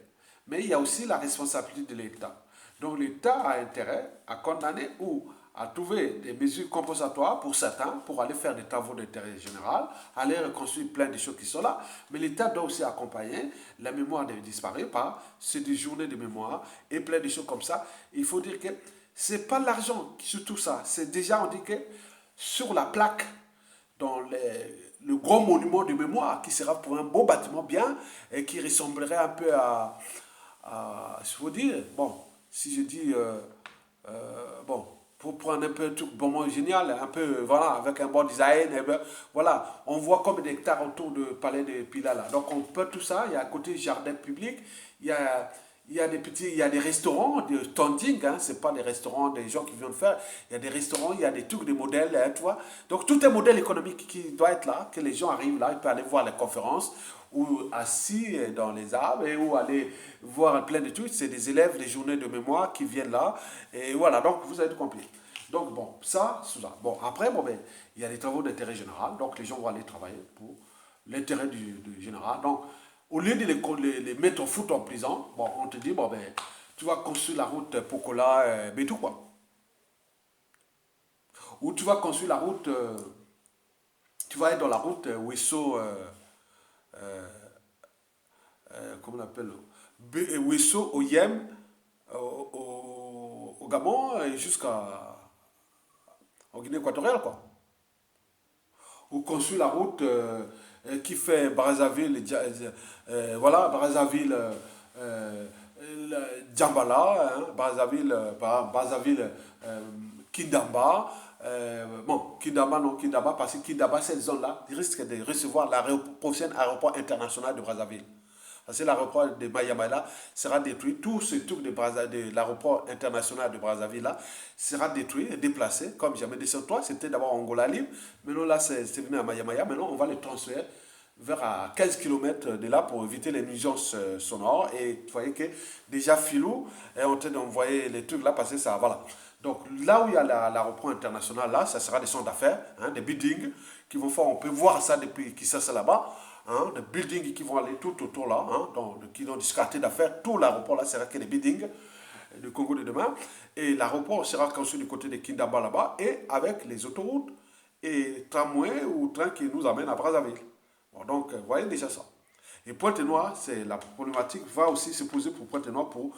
Mais il y a aussi la responsabilité de l'État. Donc l'État a intérêt à condamner ou à trouver des mesures compensatoires pour certains, pour aller faire des travaux d'intérêt général, aller reconstruire plein de choses qui sont là. Mais l'État doit aussi accompagner la mémoire des disparus par des journées de mémoire et plein de choses comme ça. Il faut dire que ce n'est pas l'argent qui sur tout ça. C'est déjà, on dit que sur la plaque, dans le gros monument de mémoire, qui sera pour un beau bâtiment bien et qui ressemblerait un peu je veux dire, bon, si je dis, bon, pour prendre un peu un truc vraiment génial, un peu, voilà, avec un bon design, et ben, voilà, on voit comme des hectares autour du palais de Pilat là. Donc on peut tout ça, il y a à côté jardin public, il y a des restaurants de standing, hein, c'est pas des restaurants des gens qui viennent faire, il y a des restaurants, il y a des trucs, des modèles, hein, tu vois. Donc tout un modèle économique qui doit être là, que les gens arrivent là, ils peuvent aller voir les conférences, ou assis dans les arbres, et ou aller voir plein de trucs, c'est des élèves des journées de mémoire qui viennent là, et voilà, donc vous avez tout compris. Donc bon, ça, c'est ça. Bon, après, bon, ben, il y a des travaux d'intérêt général, donc les gens vont aller travailler pour l'intérêt du général. Donc, au lieu de les mettre au foot en prison, bon, on te dit, bon, ben, tu vas construire la route Pocola, Bétou, quoi. Ou tu vas construire la route, tu vas être dans la route Wesso, comment on appelle, Wesso, Oyem, au Gabon, et jusqu'à en Guinée équatoriale, quoi. Ou construire la route qui fait Brazzaville, voilà, Brazzaville, Djambala, hein, Brazzaville, Brazzaville, Kindamba. Bon, Kindamba, non, Kindamba, parce que Kindamba, cette zone-là, risque de recevoir la prochaine aéroport international de Brazzaville. Parce que l'aéroport de Mayamala sera détruit. Tout ce truc de l'aéroport international de Brazzaville là sera détruit et déplacé. Comme jamais 203, c'était d'abord Angola libre. Maintenant là, c'est venu à Mayamaya. Maintenant, on va le transférer vers à 15 km de là pour éviter les nuisances sonores. Et vous voyez que déjà Filou est en train d'envoyer les trucs là parce que ça, voilà. Donc là où il y a l'aéroport international, là, ça sera des centres d'affaires, hein, des buildings qui vont faire, on peut voir ça depuis qui ça c'est là-bas, hein, des buildings qui vont aller tout autour là, hein, qui ont du quartier d'affaires, tout l'aéroport là sera que des buildings du Congo de demain. Et l'aéroport sera construit du côté de Kindamba là-bas et avec les autoroutes et tramways ou trains qui nous amènent à Brazzaville. Bon, donc, vous voyez déjà ça. Et Pointe-Noire, c'est la problématique va aussi se poser pour Pointe-Noire pour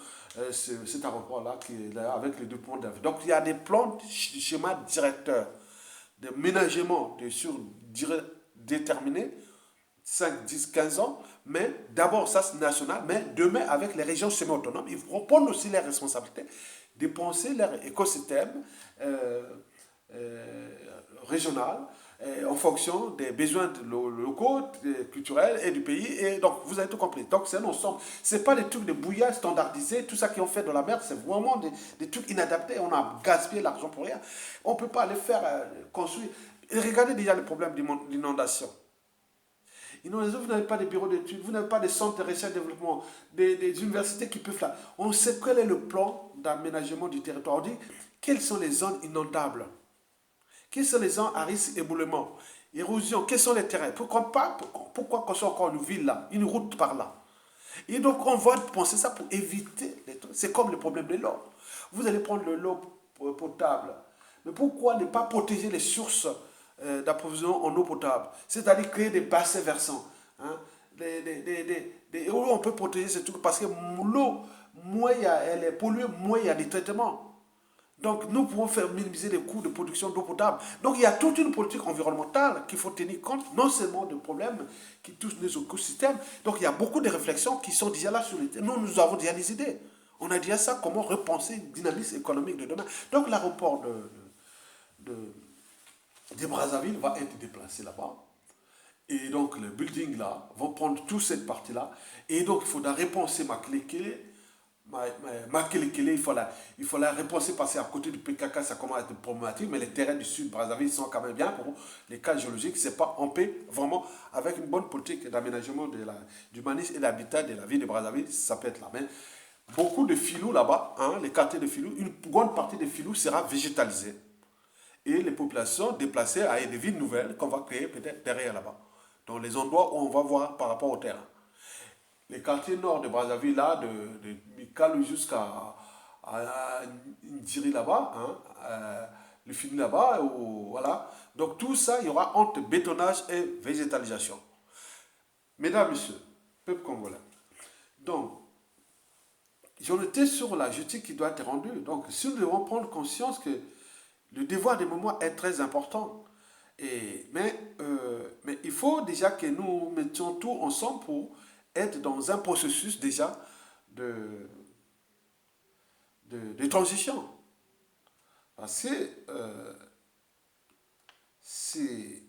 cet aéroport-là qui est là avec les deux ponts d'avion. Donc il y a des plans, schémas directeurs de ménagement sur durée déterminée, 5, 10, 15 ans, mais d'abord ça c'est national, mais demain avec les régions semi-autonomes, ils vont prendre aussi les responsabilités de penser leur écosystème euh, régional en fonction des besoins locaux, culturels et du pays. Et donc, vous avez tout compris. Donc, c'est un ensemble. Ce n'est pas des trucs de bouillage standardisés, tout ça qu'on fait dans la mer, c'est vraiment des trucs inadaptés. On a gaspillé l'argent pour rien. On ne peut pas les faire construire. Et regardez déjà le problème d'inondation. Inondation, vous n'avez pas de bureaux d'études, vous n'avez pas de centres de recherche et développement, des universités qui peuvent là. On sait quel est le plan d'aménagement du territoire. On dit quelles sont les zones inondables. Quelles sont les zones à risque d'éboulement, érosion, quels sont les terrains? Pourquoi construire encore une ville là, une route par là? Et donc on va penser ça pour éviter les trucs. C'est comme le problème de l'eau. Vous allez prendre de l'eau potable. Mais pourquoi ne pas protéger les sources d'approvisionnement en eau potable? C'est-à-dire créer des bassins versants. Hein, où on peut protéger ces trucs parce que l'eau, moins elle est polluée, moins il y a des traitements. Donc, nous pouvons faire minimiser les coûts de production d'eau potable. Donc, il y a toute une politique environnementale qu'il faut tenir compte, non seulement des problèmes qui touchent nos écosystèmes. Donc, il y a beaucoup de réflexions qui sont déjà là sur les terrains. Nous avons déjà des idées. On a déjà ça, comment repenser une dynamisme économique de demain. Donc, l'aéroport de Brazzaville va être déplacé là-bas. Et donc, les buildings là vont prendre toute cette partie-là. Et donc, il faudra repenser Makelekele. Makelekele, il faut la repenser parce qu'à côté du PKK, ça commence à être problématique. Mais les terrains du sud, Brazzaville, sont quand même bien pour les cas géologiques. C'est pas en paix, vraiment, avec une bonne politique d'aménagement du humanisme et d'habitat de la ville de Brazzaville, ça peut être là. Mais beaucoup de filous là-bas, hein, les quartiers de filous, une grande partie des filous sera végétalisée. Et les populations déplacées à des villes nouvelles qu'on va créer peut-être derrière là-bas. Dans les endroits où on va voir par rapport au terrain. Les quartiers nord de Brazzaville, là, de Mikalo jusqu'à Ndiri là-bas, hein, le fini là-bas, voilà. Donc tout ça, il y aura entre bétonnage et végétalisation. Mesdames, Messieurs, peuple congolais. Donc, j'en étais sur la justice qui doit être rendue. Donc, si nous devons prendre conscience que le devoir de mémoire est très important. Mais il faut déjà que nous mettions tout ensemble pour être dans un processus déjà de, de transition. Parce que si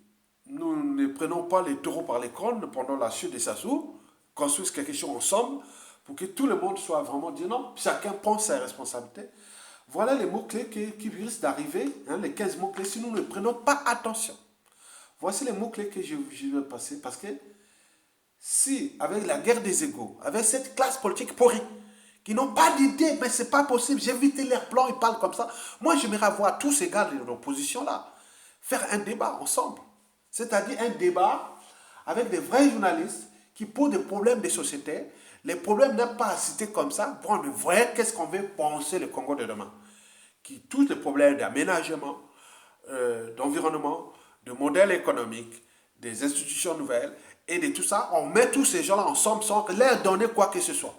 nous ne prenons pas les taureaux par les cornes pendant la chute des Sassou, construisons quelque chose ensemble pour que tout le monde soit vraiment dit non, chacun prend ses responsabilités. Voilà les mots-clés qui risquent d'arriver, hein, les 15 mots-clés, si nous ne prenons pas attention. Voici les mots-clés que je vais passer, parce que si, avec la guerre des égaux, avec cette classe politique pourrie, qui n'ont pas d'idée, mais c'est pas possible, j'ai évité l'air blanc, ils parlent comme ça. Moi, j'aimerais voir tous ces gars de l'opposition là, faire un débat ensemble. C'est-à-dire un débat avec des vrais journalistes qui posent des problèmes des sociétés. Les problèmes n'est pas à citer comme ça, pour le vrai, qu'est-ce qu'on veut penser le Congo de demain. Qui touche les problèmes d'aménagement, d'environnement, de modèle économique, des institutions nouvelles, et de tout ça, on met tous ces gens-là ensemble sans leur donner quoi que ce soit.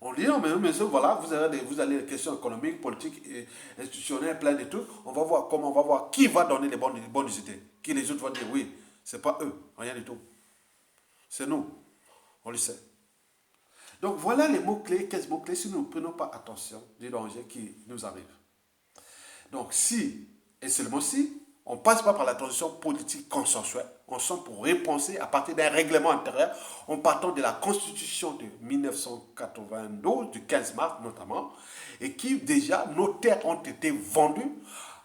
On dit, non, mais voilà, vous avez des questions économiques, politiques, et institutionnelles, plein de trucs. On va voir comment, on va voir qui va donner les bonnes idées. Qui les autres vont dire, oui, c'est pas eux, rien du tout. C'est nous, on le sait. Donc voilà les mots-clés, 15 mots-clés, si nous ne prenons pas attention du danger qui nous arrive. Donc si, et seulement si, on ne passe pas par la transition politique consensuelle, ensemble pour repenser à partir d'un règlement intérieur, en partant de la Constitution de 1992, du 15 mars notamment, et qui déjà, nos terres ont été vendues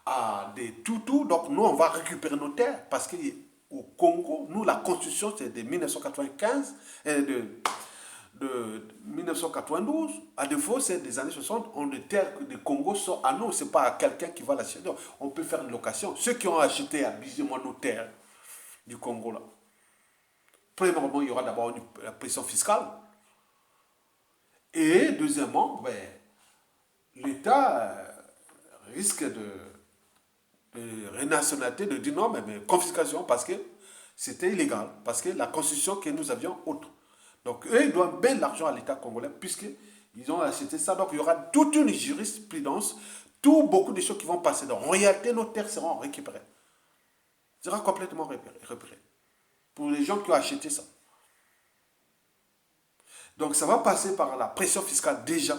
à des toutous, donc nous on va récupérer nos terres, parce qu'au Congo, nous la Constitution c'est de 1995, de 1992, à défaut, c'est des années 60, on les terres du Congo sont à nous, c'est pas à quelqu'un qui va l'acheter. Donc, on peut faire une location. Ceux qui ont acheté, abusez-moi nos terres du Congo, là. Premièrement, il y aura d'abord une pression fiscale. Et deuxièmement, ben, l'État risque de renationalité, de dire non, mais confiscation, parce que c'était illégal, parce que la constitution que nous avions autre. Donc, eux, ils doivent bien l'argent à l'État congolais, puisqu'ils ont acheté ça. Donc, il y aura toute une jurisprudence, beaucoup de choses qui vont passer. Donc, en réalité, nos terres seront récupérées. Sera complètement récupérées. Pour les gens qui ont acheté ça. Donc, ça va passer par la pression fiscale déjà.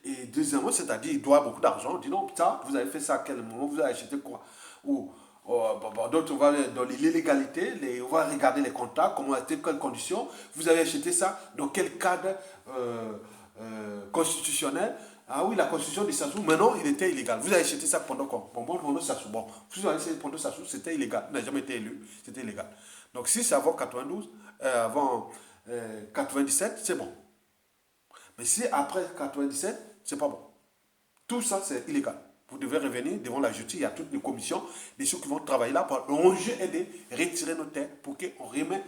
Et deuxièmement, c'est-à-dire, il doit beaucoup d'argent. On dit non, putain, vous avez fait ça à quel moment, vous avez acheté quoi? Ou d'autres, on va dans l'illégalité, on va regarder les contrats, comment était, quelles conditions, vous avez acheté ça, dans quel cadre constitutionnel. Ah oui, la constitution de Sassou, maintenant, il était illégal. Vous avez acheté ça pendant quoi? Pendant Sassou. Bon, vous avez acheté pendant Sassou, c'était illégal. Il n'a jamais été élu, c'était illégal. Donc si c'est avant 92, avant 97, c'est bon. Mais si après 97, c'est pas bon. Tout ça, c'est illégal. Vous devez revenir devant la justice. Il y a toutes les commissions, des gens qui vont travailler là. L'enjeu est de retirer nos terres pour qu'on remette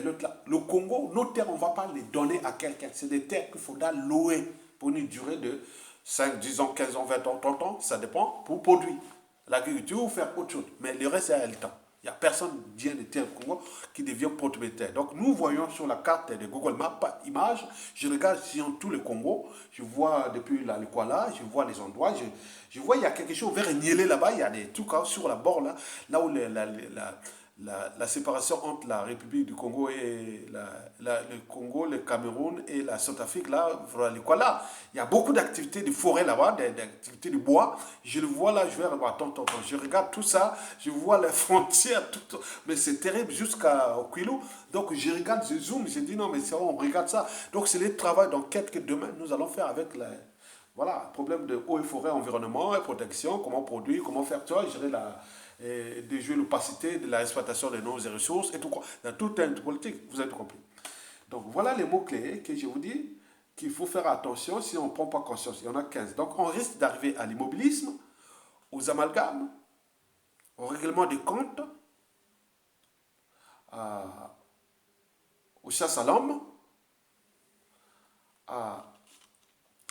l'autre là. Le Congo, nos terres, on ne va pas les donner à quelqu'un. C'est des terres qu'il faudra louer pour une durée de 5, 10 ans, 15 ans, 20 ans, 30 ans. Ça dépend pour produire l'agriculture ou faire autre chose. Mais le reste, c'est à l'État. Il n'y a personne vient de terre Congo qui devient propriétaire. Donc nous voyons sur la carte de Google Maps, image, je regarde sur tout le Congo, je vois depuis le Kuala, je vois les endroits, je vois il y a quelque chose vers Niélé là-bas, il y a des trucs sur la bord là où la séparation entre la République du Congo et le Congo, le Cameroun et la Centrafrique, là, voilà, quoi là. Il y a beaucoup d'activités de forêt là-bas, d'activités de bois. Je le vois là, je vais regarder, attends, je regarde tout ça, je vois les frontières, tout, mais c'est terrible jusqu'au Kwilu. Donc je regarde, je zoome, je dis non, mais c'est on regarde ça. Donc c'est le travail d'enquête que demain nous allons faire avec la. Voilà, problème de eau et forêt, environnement et protection, comment produire, comment faire, tu vois, gérer de jouer l'opacité de l'exploitation des nos ressources et tout quoi. Dans toute une politique, vous avez tout compris. Donc voilà les mots-clés que je vous dis qu'il faut faire attention si on ne prend pas conscience. Il y en a 15. Donc on risque d'arriver à l'immobilisme, aux amalgames, au règlement des comptes, aux chasses à l'homme, à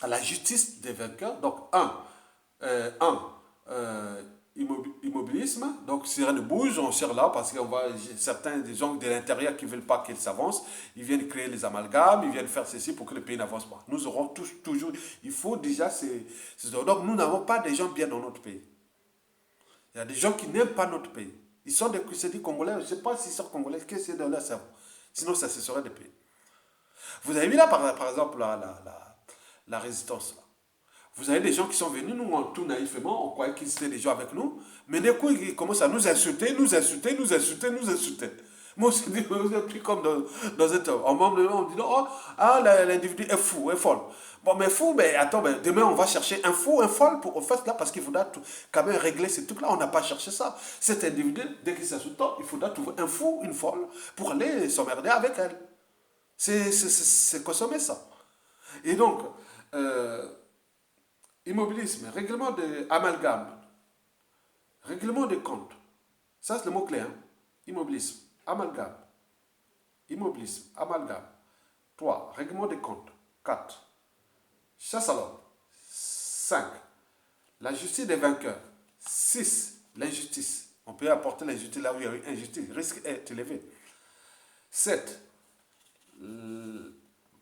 la justice des vainqueurs. Donc, immobilisme. Donc, si rien ne bouge, on cherche là parce qu'on voit certains des gens de l'intérieur qui ne veulent pas qu'il s'avance. Ils viennent créer les amalgames, ils viennent faire ceci pour que le pays n'avance pas. Nous aurons toujours. Il faut déjà donc, nous n'avons pas des gens bien dans notre pays. Il y a des gens qui n'aiment pas notre pays. Ils sont des Congolais, je ne sais pas s'ils sont Congolais, qu'est-ce que c'est dans leur cerveau. Sinon, ça se serait des pays. Vous avez vu là, par exemple, la résistance. Là. Vous avez des gens qui sont venus, nous, tout naïvement, on croyait qu'ils étaient des gens avec nous, mais d'un coup, ils commencent à nous insulter. Moi, je dis, vous êtes plus comme dans un membre de on dit, oh, l'individu est fou, est folle. Bon, mais fou, mais attends, mais demain, on va chercher un fou, un folle pour faire là, parce qu'il faudra quand même régler ces trucs-là. On n'a pas cherché ça. Cet individu, dès qu'il s'insulte, il faudra trouver un fou, une folle, pour aller s'emmerder avec elle. C'est consommer ça. Et donc, immobilisme, règlement de amalgame, règlement de compte. Ça, c'est le mot-clé. Hein? Immobilisme, amalgame. Immobilisme, amalgame. 3. Règlement des comptes. 4. Chasse à l'homme. 5. La justice des vainqueurs. 6. L'injustice. On peut apporter l'injustice là où il y a eu injustice. Le risque est élevé. 7.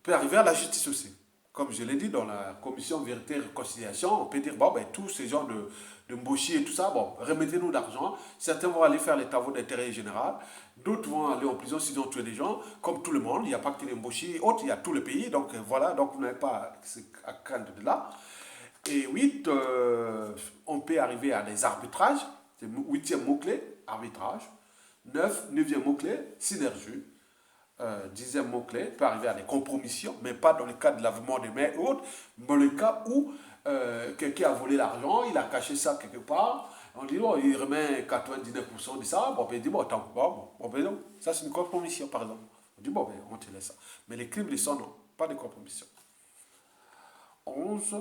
Peut arriver à la justice aussi. Comme je l'ai dit dans la commission vérité et réconciliation, on peut dire, bon, ben, tous ces gens de Mboshi et tout ça, bon, remettez-nous l'argent. Certains vont aller faire les travaux d'intérêt général, d'autres vont aller en prison s'ils ont tué des gens, comme tout le monde. Il n'y a pas que les Mboshi, autres, il y a tout le pays. Donc voilà, donc vous n'avez pas à craindre de là. Et 8, on peut arriver à des arbitrages. C'est le 8e mot-clé, arbitrage. 9e mot-clé, synergie. 10e mot-clé, peut arriver à des compromissions, mais pas dans le cas de lavement des mains et autres, mais dans le cas où quelqu'un a volé l'argent, il a caché ça quelque part, on dit, bon, il remet 99% de ça, bon, ben, il dit, bon, attends, bon, ben, non, ça c'est une compromission, par exemple. On dit, bon, ben, on te laisse ça. Mais les crimes de sang, non, pas de compromission. 11,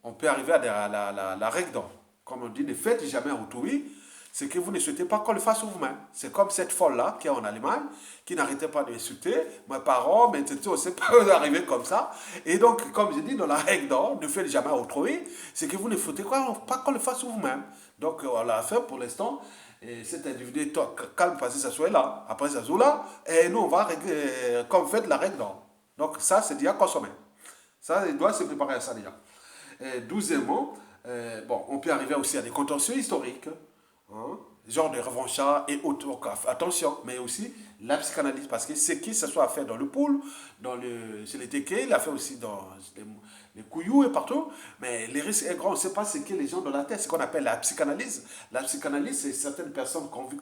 on peut arriver à la règle d'or. Comme on dit, ne faites jamais autrui c'est que vous ne souhaitez pas qu'on le fasse vous-même. C'est comme cette folle-là qui est en Allemagne, qui n'arrêtait pas de m'insulter, mes parents, mais on ne sait pas arriver comme ça. Et donc, comme je dis, dans la règle d'or, ne faites jamais autrui, c'est que vous ne souhaitez pas qu'on le fasse vous-même. Donc, on l'a fait pour l'instant. Et cet individu est calme parce que ça soit là. Après, ça soit là. Et nous, on va régler, comme fait la règle d'or. Donc, ça, c'est déjà consommé. Ça, il doit se préparer à ça déjà. Et 12e, bon, on peut arriver aussi à des contentieux historiques. Hein, genre de revanchards et autres. Attention, mais aussi la psychanalyse, parce que ce qui se soit fait dans le pool, chez les TK, il a fait aussi dans les couillous et partout, mais les risques est grand, on ne sait pas ce que les gens dans la tête, ce qu'on appelle la psychanalyse. La psychanalyse, c'est certaines personnes qui ont vu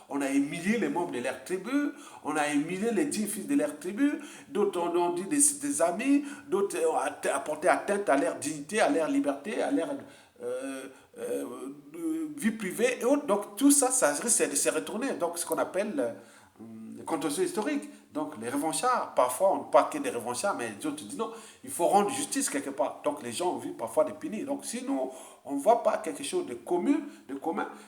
on a humilié les membres de leur tribu, on a humilié les 10 fils de leur tribu, d'autres ont dit des amis, d'autres ont apporté atteinte à leur dignité, à leur liberté, à leur vie privée et autres. Donc tout ça, ça risque de se retourner. Donc ce qu'on appelle les contentieux historiques. Donc les revanchards, parfois on ne parle que des revanchards, mais les autres disent non, il faut rendre justice quelque part. Donc les gens ont vu parfois des punis. Donc si nous, on ne voit pas quelque chose de commun,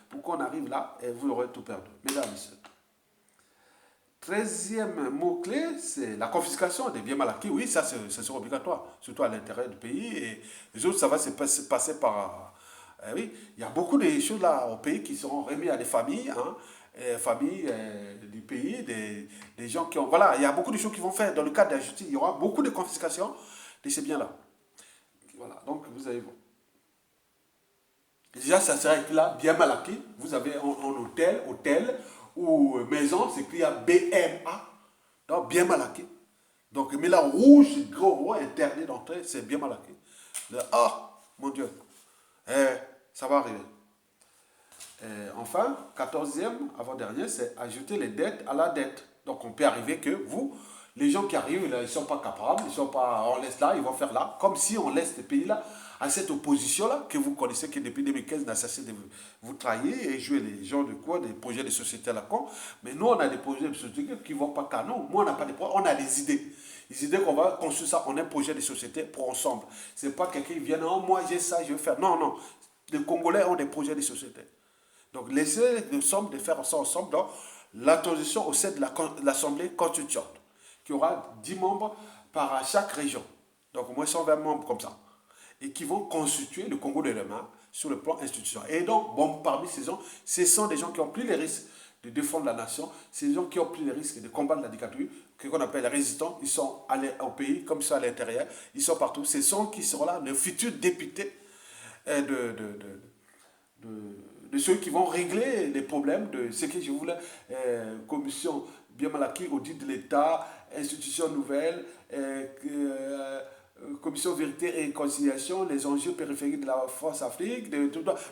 pour qu'on arrive là, et vous aurez tout perdu. Mesdames et messieurs. 13e mot-clé, c'est la confiscation des biens mal acquis. Oui, ça c'est obligatoire, surtout à l'intérieur du pays. Et les autres, ça va se passer par... oui, il y a beaucoup de choses là au pays qui seront remises à des familles, hein, familles du pays, des gens qui ont... Voilà, il y a beaucoup de choses qui vont faire dans le cadre de la justice. Il y aura beaucoup de confiscation de ces biens-là. Voilà, donc vous avez... Déjà, ça sera écrit là, bien mal acquis. Vous avez en hôtel ou maison, c'est écrit à BMA. Donc, bien mal acquis. Donc, mais là, rouge, gros, interdit d'entrer, c'est bien mal acquis. Mon Dieu, ça va arriver. Enfin, 14e, avant-dernier, c'est ajouter les dettes à la dette. Donc, on peut arriver que vous, les gens qui arrivent, ils ne sont pas capables, ils sont pas, on laisse là, ils vont faire là, comme si on laisse les pays-là à cette opposition-là que vous connaissez, que depuis 2015 n'a cessé de vous trahir et jouer les gens de quoi, des projets de société à la con. Mais nous, on a des projets de société qui ne vont pas qu'à nous. Moi, on n'a pas de projets, on a des idées. Les idées qu'on va construire ça, on a un projet de société pour ensemble. Ce n'est pas quelqu'un qui vient, non, moi j'ai ça, je veux faire. Non, non. Les Congolais ont des projets de société. Donc, laissez de faire ça ensemble dans la transition au sein de l'Assemblée constituante, qui aura 10 membres par chaque région. Donc, au moins 120 membres comme ça. Et qui vont constituer le Congo de demain sur le plan institutionnel. Et donc, bon, parmi ces gens, ce sont des gens qui ont pris les risques de défendre la nation, ces gens qui ont pris les risques de combattre la dictature, qu'on appelle les résistants, ils sont allés au pays, comme ça à l'intérieur, ils sont partout. Ce sont qui seront là, les futurs députés de ceux qui vont régler les problèmes de ce que je voulais, commission bien mal acquis, audit de l'État, institutions nouvelles, commission vérité et réconciliation, les enjeux périphériques de la France-Afrique.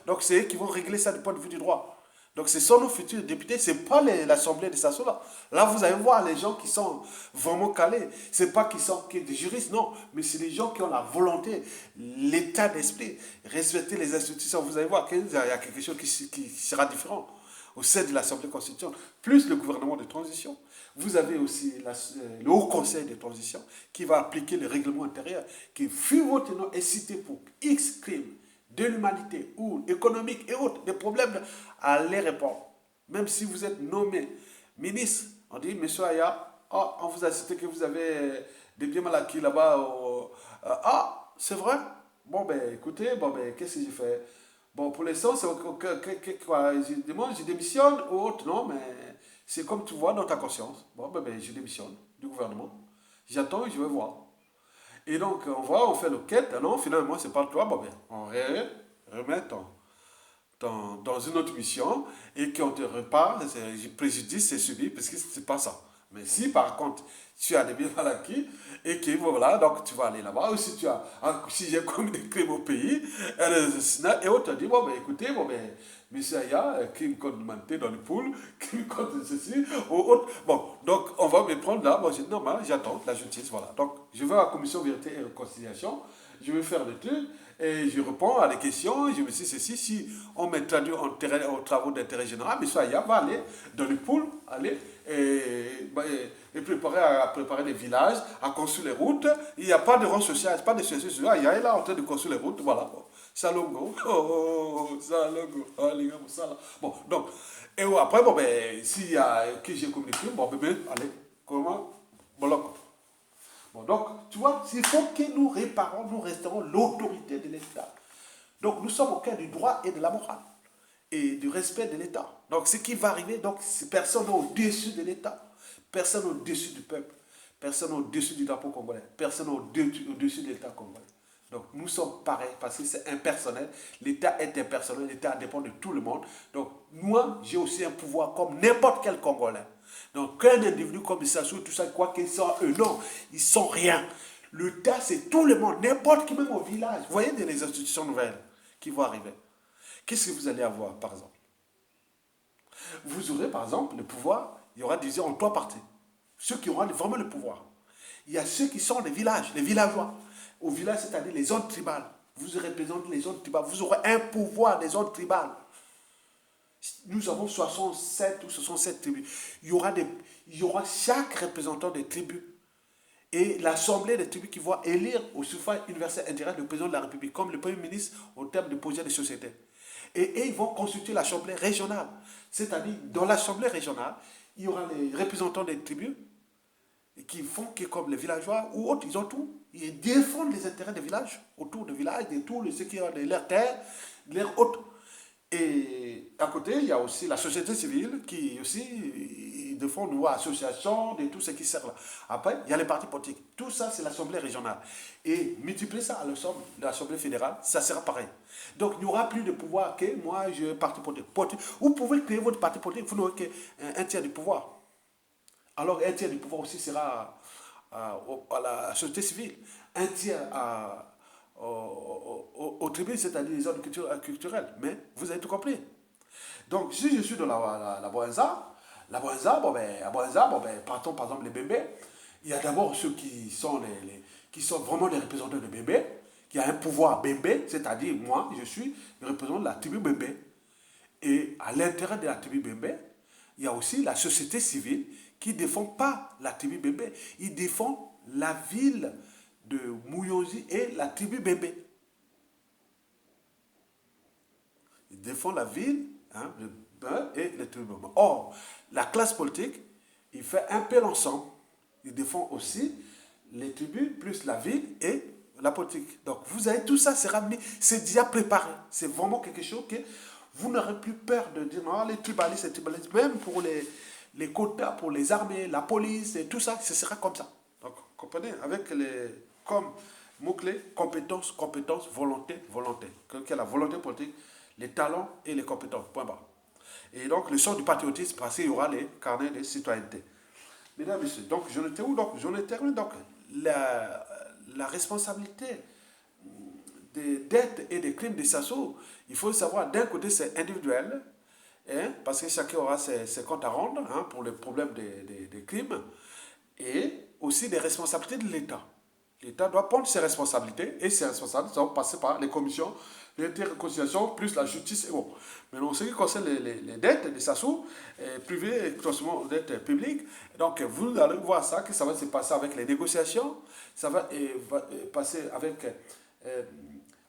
Donc c'est eux qui vont régler ça du point de vue du droit. Donc ce sont nos futurs députés, ce n'est pas l'Assemblée de Sassou là. Là, vous allez voir les gens qui sont vraiment calés. Ce n'est pas qu'ils sont des juristes, non, mais c'est les gens qui ont la volonté, l'état d'esprit, respecter les institutions. Vous allez voir qu'il y a quelque chose qui sera différent au sein de l'Assemblée constituante, plus le gouvernement de transition. Vous avez aussi le Haut Conseil de transition qui va appliquer le règlement intérieur, qui fut votre nom est cité pour X crimes de l'humanité ou économique et autres, des problèmes à les répondre. Même si vous êtes nommé ministre, on dit, monsieur Aya, on vous a cité que vous avez des biens mal acquis là-bas. C'est vrai? Bon, ben, écoutez, bon, ben, qu'est-ce que j'ai fait? Bon, pour l'instant, c'est quoi? Je démissionne ou autre, non, mais c'est comme tu vois dans ta conscience. Bon, ben, je démissionne du gouvernement. J'attends et je vais voir. Et donc, on fait l'enquête. Ah non, finalement, c'est pas toi. Bon, ben, on remet dans une autre mission et qu'on te repart, préjudice, c'est subi parce que c'est pas ça. Mais si par contre tu as des biens mal acquis et que voilà, donc tu vas aller là-bas, ou si j'ai commis des crimes au pays, un assassinat, et on te dit, bon ben écoutez, bon ben, monsieur Aya, crime contre l'humanité dans le pool, crime contre ceci, ou autre. Bon, donc on va me prendre là, bon j'ai dit non, mais j'attends la justice, voilà. Donc je vais à la commission vérité et réconciliation, je vais faire le truc, et je réponds à des questions, je me dis ceci, si on me traduit aux travaux d'intérêt général, M. Aya va aller dans le pool, aller et préparer des villages, à construire les routes. Il n'y a pas de rang social, pas de situation sociale. Il est là en train de construire les routes, voilà. Salongo, salongo, les gars, ça là. Bon, donc, et après, bon, ben, s'il y a qui j'ai communiqué, bon, ben, allez, comment, bloc. Bon, donc, tu vois, il faut que nous réparons, nous restaurons l'autorité de l'État. Donc, nous sommes au cœur du droit et de la morale et du respect de l'État. Donc, ce qui va arriver, donc, c'est personne au-dessus de l'État, personne au-dessus du peuple, personne au-dessus du drapeau congolais, personne au-dessus de l'État congolais. Donc, nous sommes pareils parce que c'est impersonnel. L'État est impersonnel, l'État dépend de tout le monde. Donc, moi, j'ai aussi un pouvoir comme n'importe quel Congolais. Donc, qu'un individu comme ça, tout ça, quoi qu'ils soient, eux, non, ils sont rien. L'État, c'est tout le monde, n'importe qui, même au village. Vous voyez les institutions nouvelles qui vont arriver. Qu'est-ce que vous allez avoir, par exemple? Vous aurez, par exemple, le pouvoir, il y aura divisé en 3 parties. Ceux qui auront vraiment le pouvoir. Il y a ceux qui sont des villages, les villageois. Au village, c'est-à-dire les zones tribales. Vous représentez les zones tribales. Vous aurez un pouvoir des zones tribales. Nous avons 67 ou 67 tribus. Il y aura chaque représentant des tribus et l'assemblée des tribus qui va élire au suffrage universel indirect le président de la République, comme le Premier ministre au terme de projet de société. Et ils vont constituer l'assemblée régionale. C'est-à-dire, dans l'assemblée régionale, il y aura les représentants des tribus qui font que, comme les villageois ou autres, ils ont tout. Ils défendent les intérêts des villages, autour des villages, de tous ceux qui ont de leurs terres, de leurs autres. Et à côté, il y a aussi la société civile qui aussi ils font une nouvelle association de tout ce qui sert là. Après, il y a les partis politiques. Tout ça, c'est l'Assemblée régionale. Et multiplier ça à l'Assemblée fédérale, ça sera pareil. Donc, il n'y aura plus de pouvoir que moi, je parti politique. Vous pouvez créer votre parti politique, vous n'aurez qu'un tiers du pouvoir. Alors, un tiers du pouvoir aussi sera à la société civile. Un tiers au tribunal, c'est-à-dire les ordres culturels. Mais vous avez tout compris. Donc, si je suis dans la Boenza, partons par exemple les bébés, il y a d'abord ceux qui sont vraiment les représentants de bébés, qui a un pouvoir bébé, c'est-à-dire moi, je suis le représentant de la tribu bébé. Et à l'intérieur de la tribu bébé, il y a aussi la société civile qui ne défend pas la tribu bébé, il défend la ville de Mouyosi et la tribu bébé. Il défend la ville et les tribus. Or, la classe politique, il fait un peu l'ensemble. Il défend aussi les tribus, plus la ville et la politique. Donc, vous avez tout ça, c'est déjà préparé. C'est vraiment quelque chose que vous n'aurez plus peur de dire, non, les tribalistes, même pour les quotas, pour les armées, la police et tout ça, ce sera comme ça. Donc, comprenez, avec comme mots-clés, compétence, volonté, volonté. Quelle est la volonté politique, les talents et les compétences. Point barre. Et donc, le sort du patriotisme, parce qu'il y aura les carnets de citoyenneté. Mesdames et messieurs, donc, j'en étais où? Donc, j'en ai terminé. Donc, la responsabilité des dettes et des crimes des SASO, il faut savoir, d'un côté, c'est individuel, parce que chacun aura ses comptes à rendre pour le problème des crimes, et aussi des responsabilités de l'État. L'État doit prendre ses responsabilités, et ses responsabilités doivent passer par les commissions d'interréconciliation, plus la justice. Et bon. Maintenant, en ce qui concerne les dettes des SASO, privées et aux dettes publiques, donc vous allez voir ça, que ça va se passer avec les négociations, ça va passer avec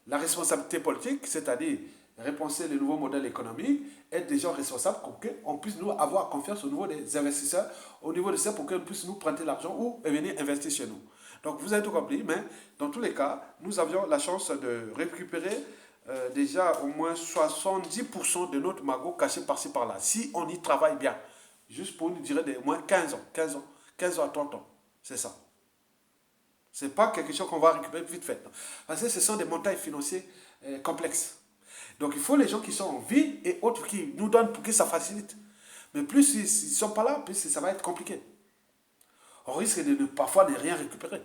la responsabilité politique, c'est-à-dire repenser les nouveaux modèles économiques, être des gens responsables pour qu'on puisse nous avoir confiance au niveau des investisseurs, au niveau de ça, pour qu'ils puissent nous prêter l'argent ou venir investir chez nous. Donc vous avez tout compris, mais dans tous les cas, nous avions la chance de récupérer déjà au moins 70% de notre magot caché par-ci par-là, si on y travaille bien. Juste pour une durée de moins 15 ans à 30 ans. C'est ça. Ce n'est pas quelque chose qu'on va récupérer vite fait. Parce que ce sont des montagnes financières complexes. Donc il faut les gens qui sont en vie et autres qui nous donnent pour que ça facilite. Mais plus ils ne sont pas là, plus ça va être compliqué. On risque parfois de rien récupérer.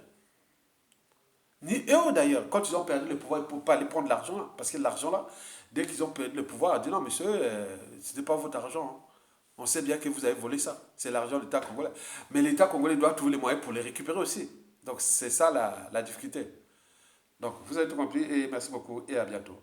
Ni eux d'ailleurs, quand ils ont perdu le pouvoir, ils ne peuvent pas aller prendre l'argent. Parce que l'argent là, dès qu'ils ont perdu le pouvoir, ils disent non monsieur, ce n'était pas votre argent. On sait bien que vous avez volé ça. C'est l'argent de l'État congolais. Mais l'État congolais doit trouver les moyens pour les récupérer aussi. Donc c'est ça la difficulté. Donc vous avez tout compris et merci beaucoup et à bientôt.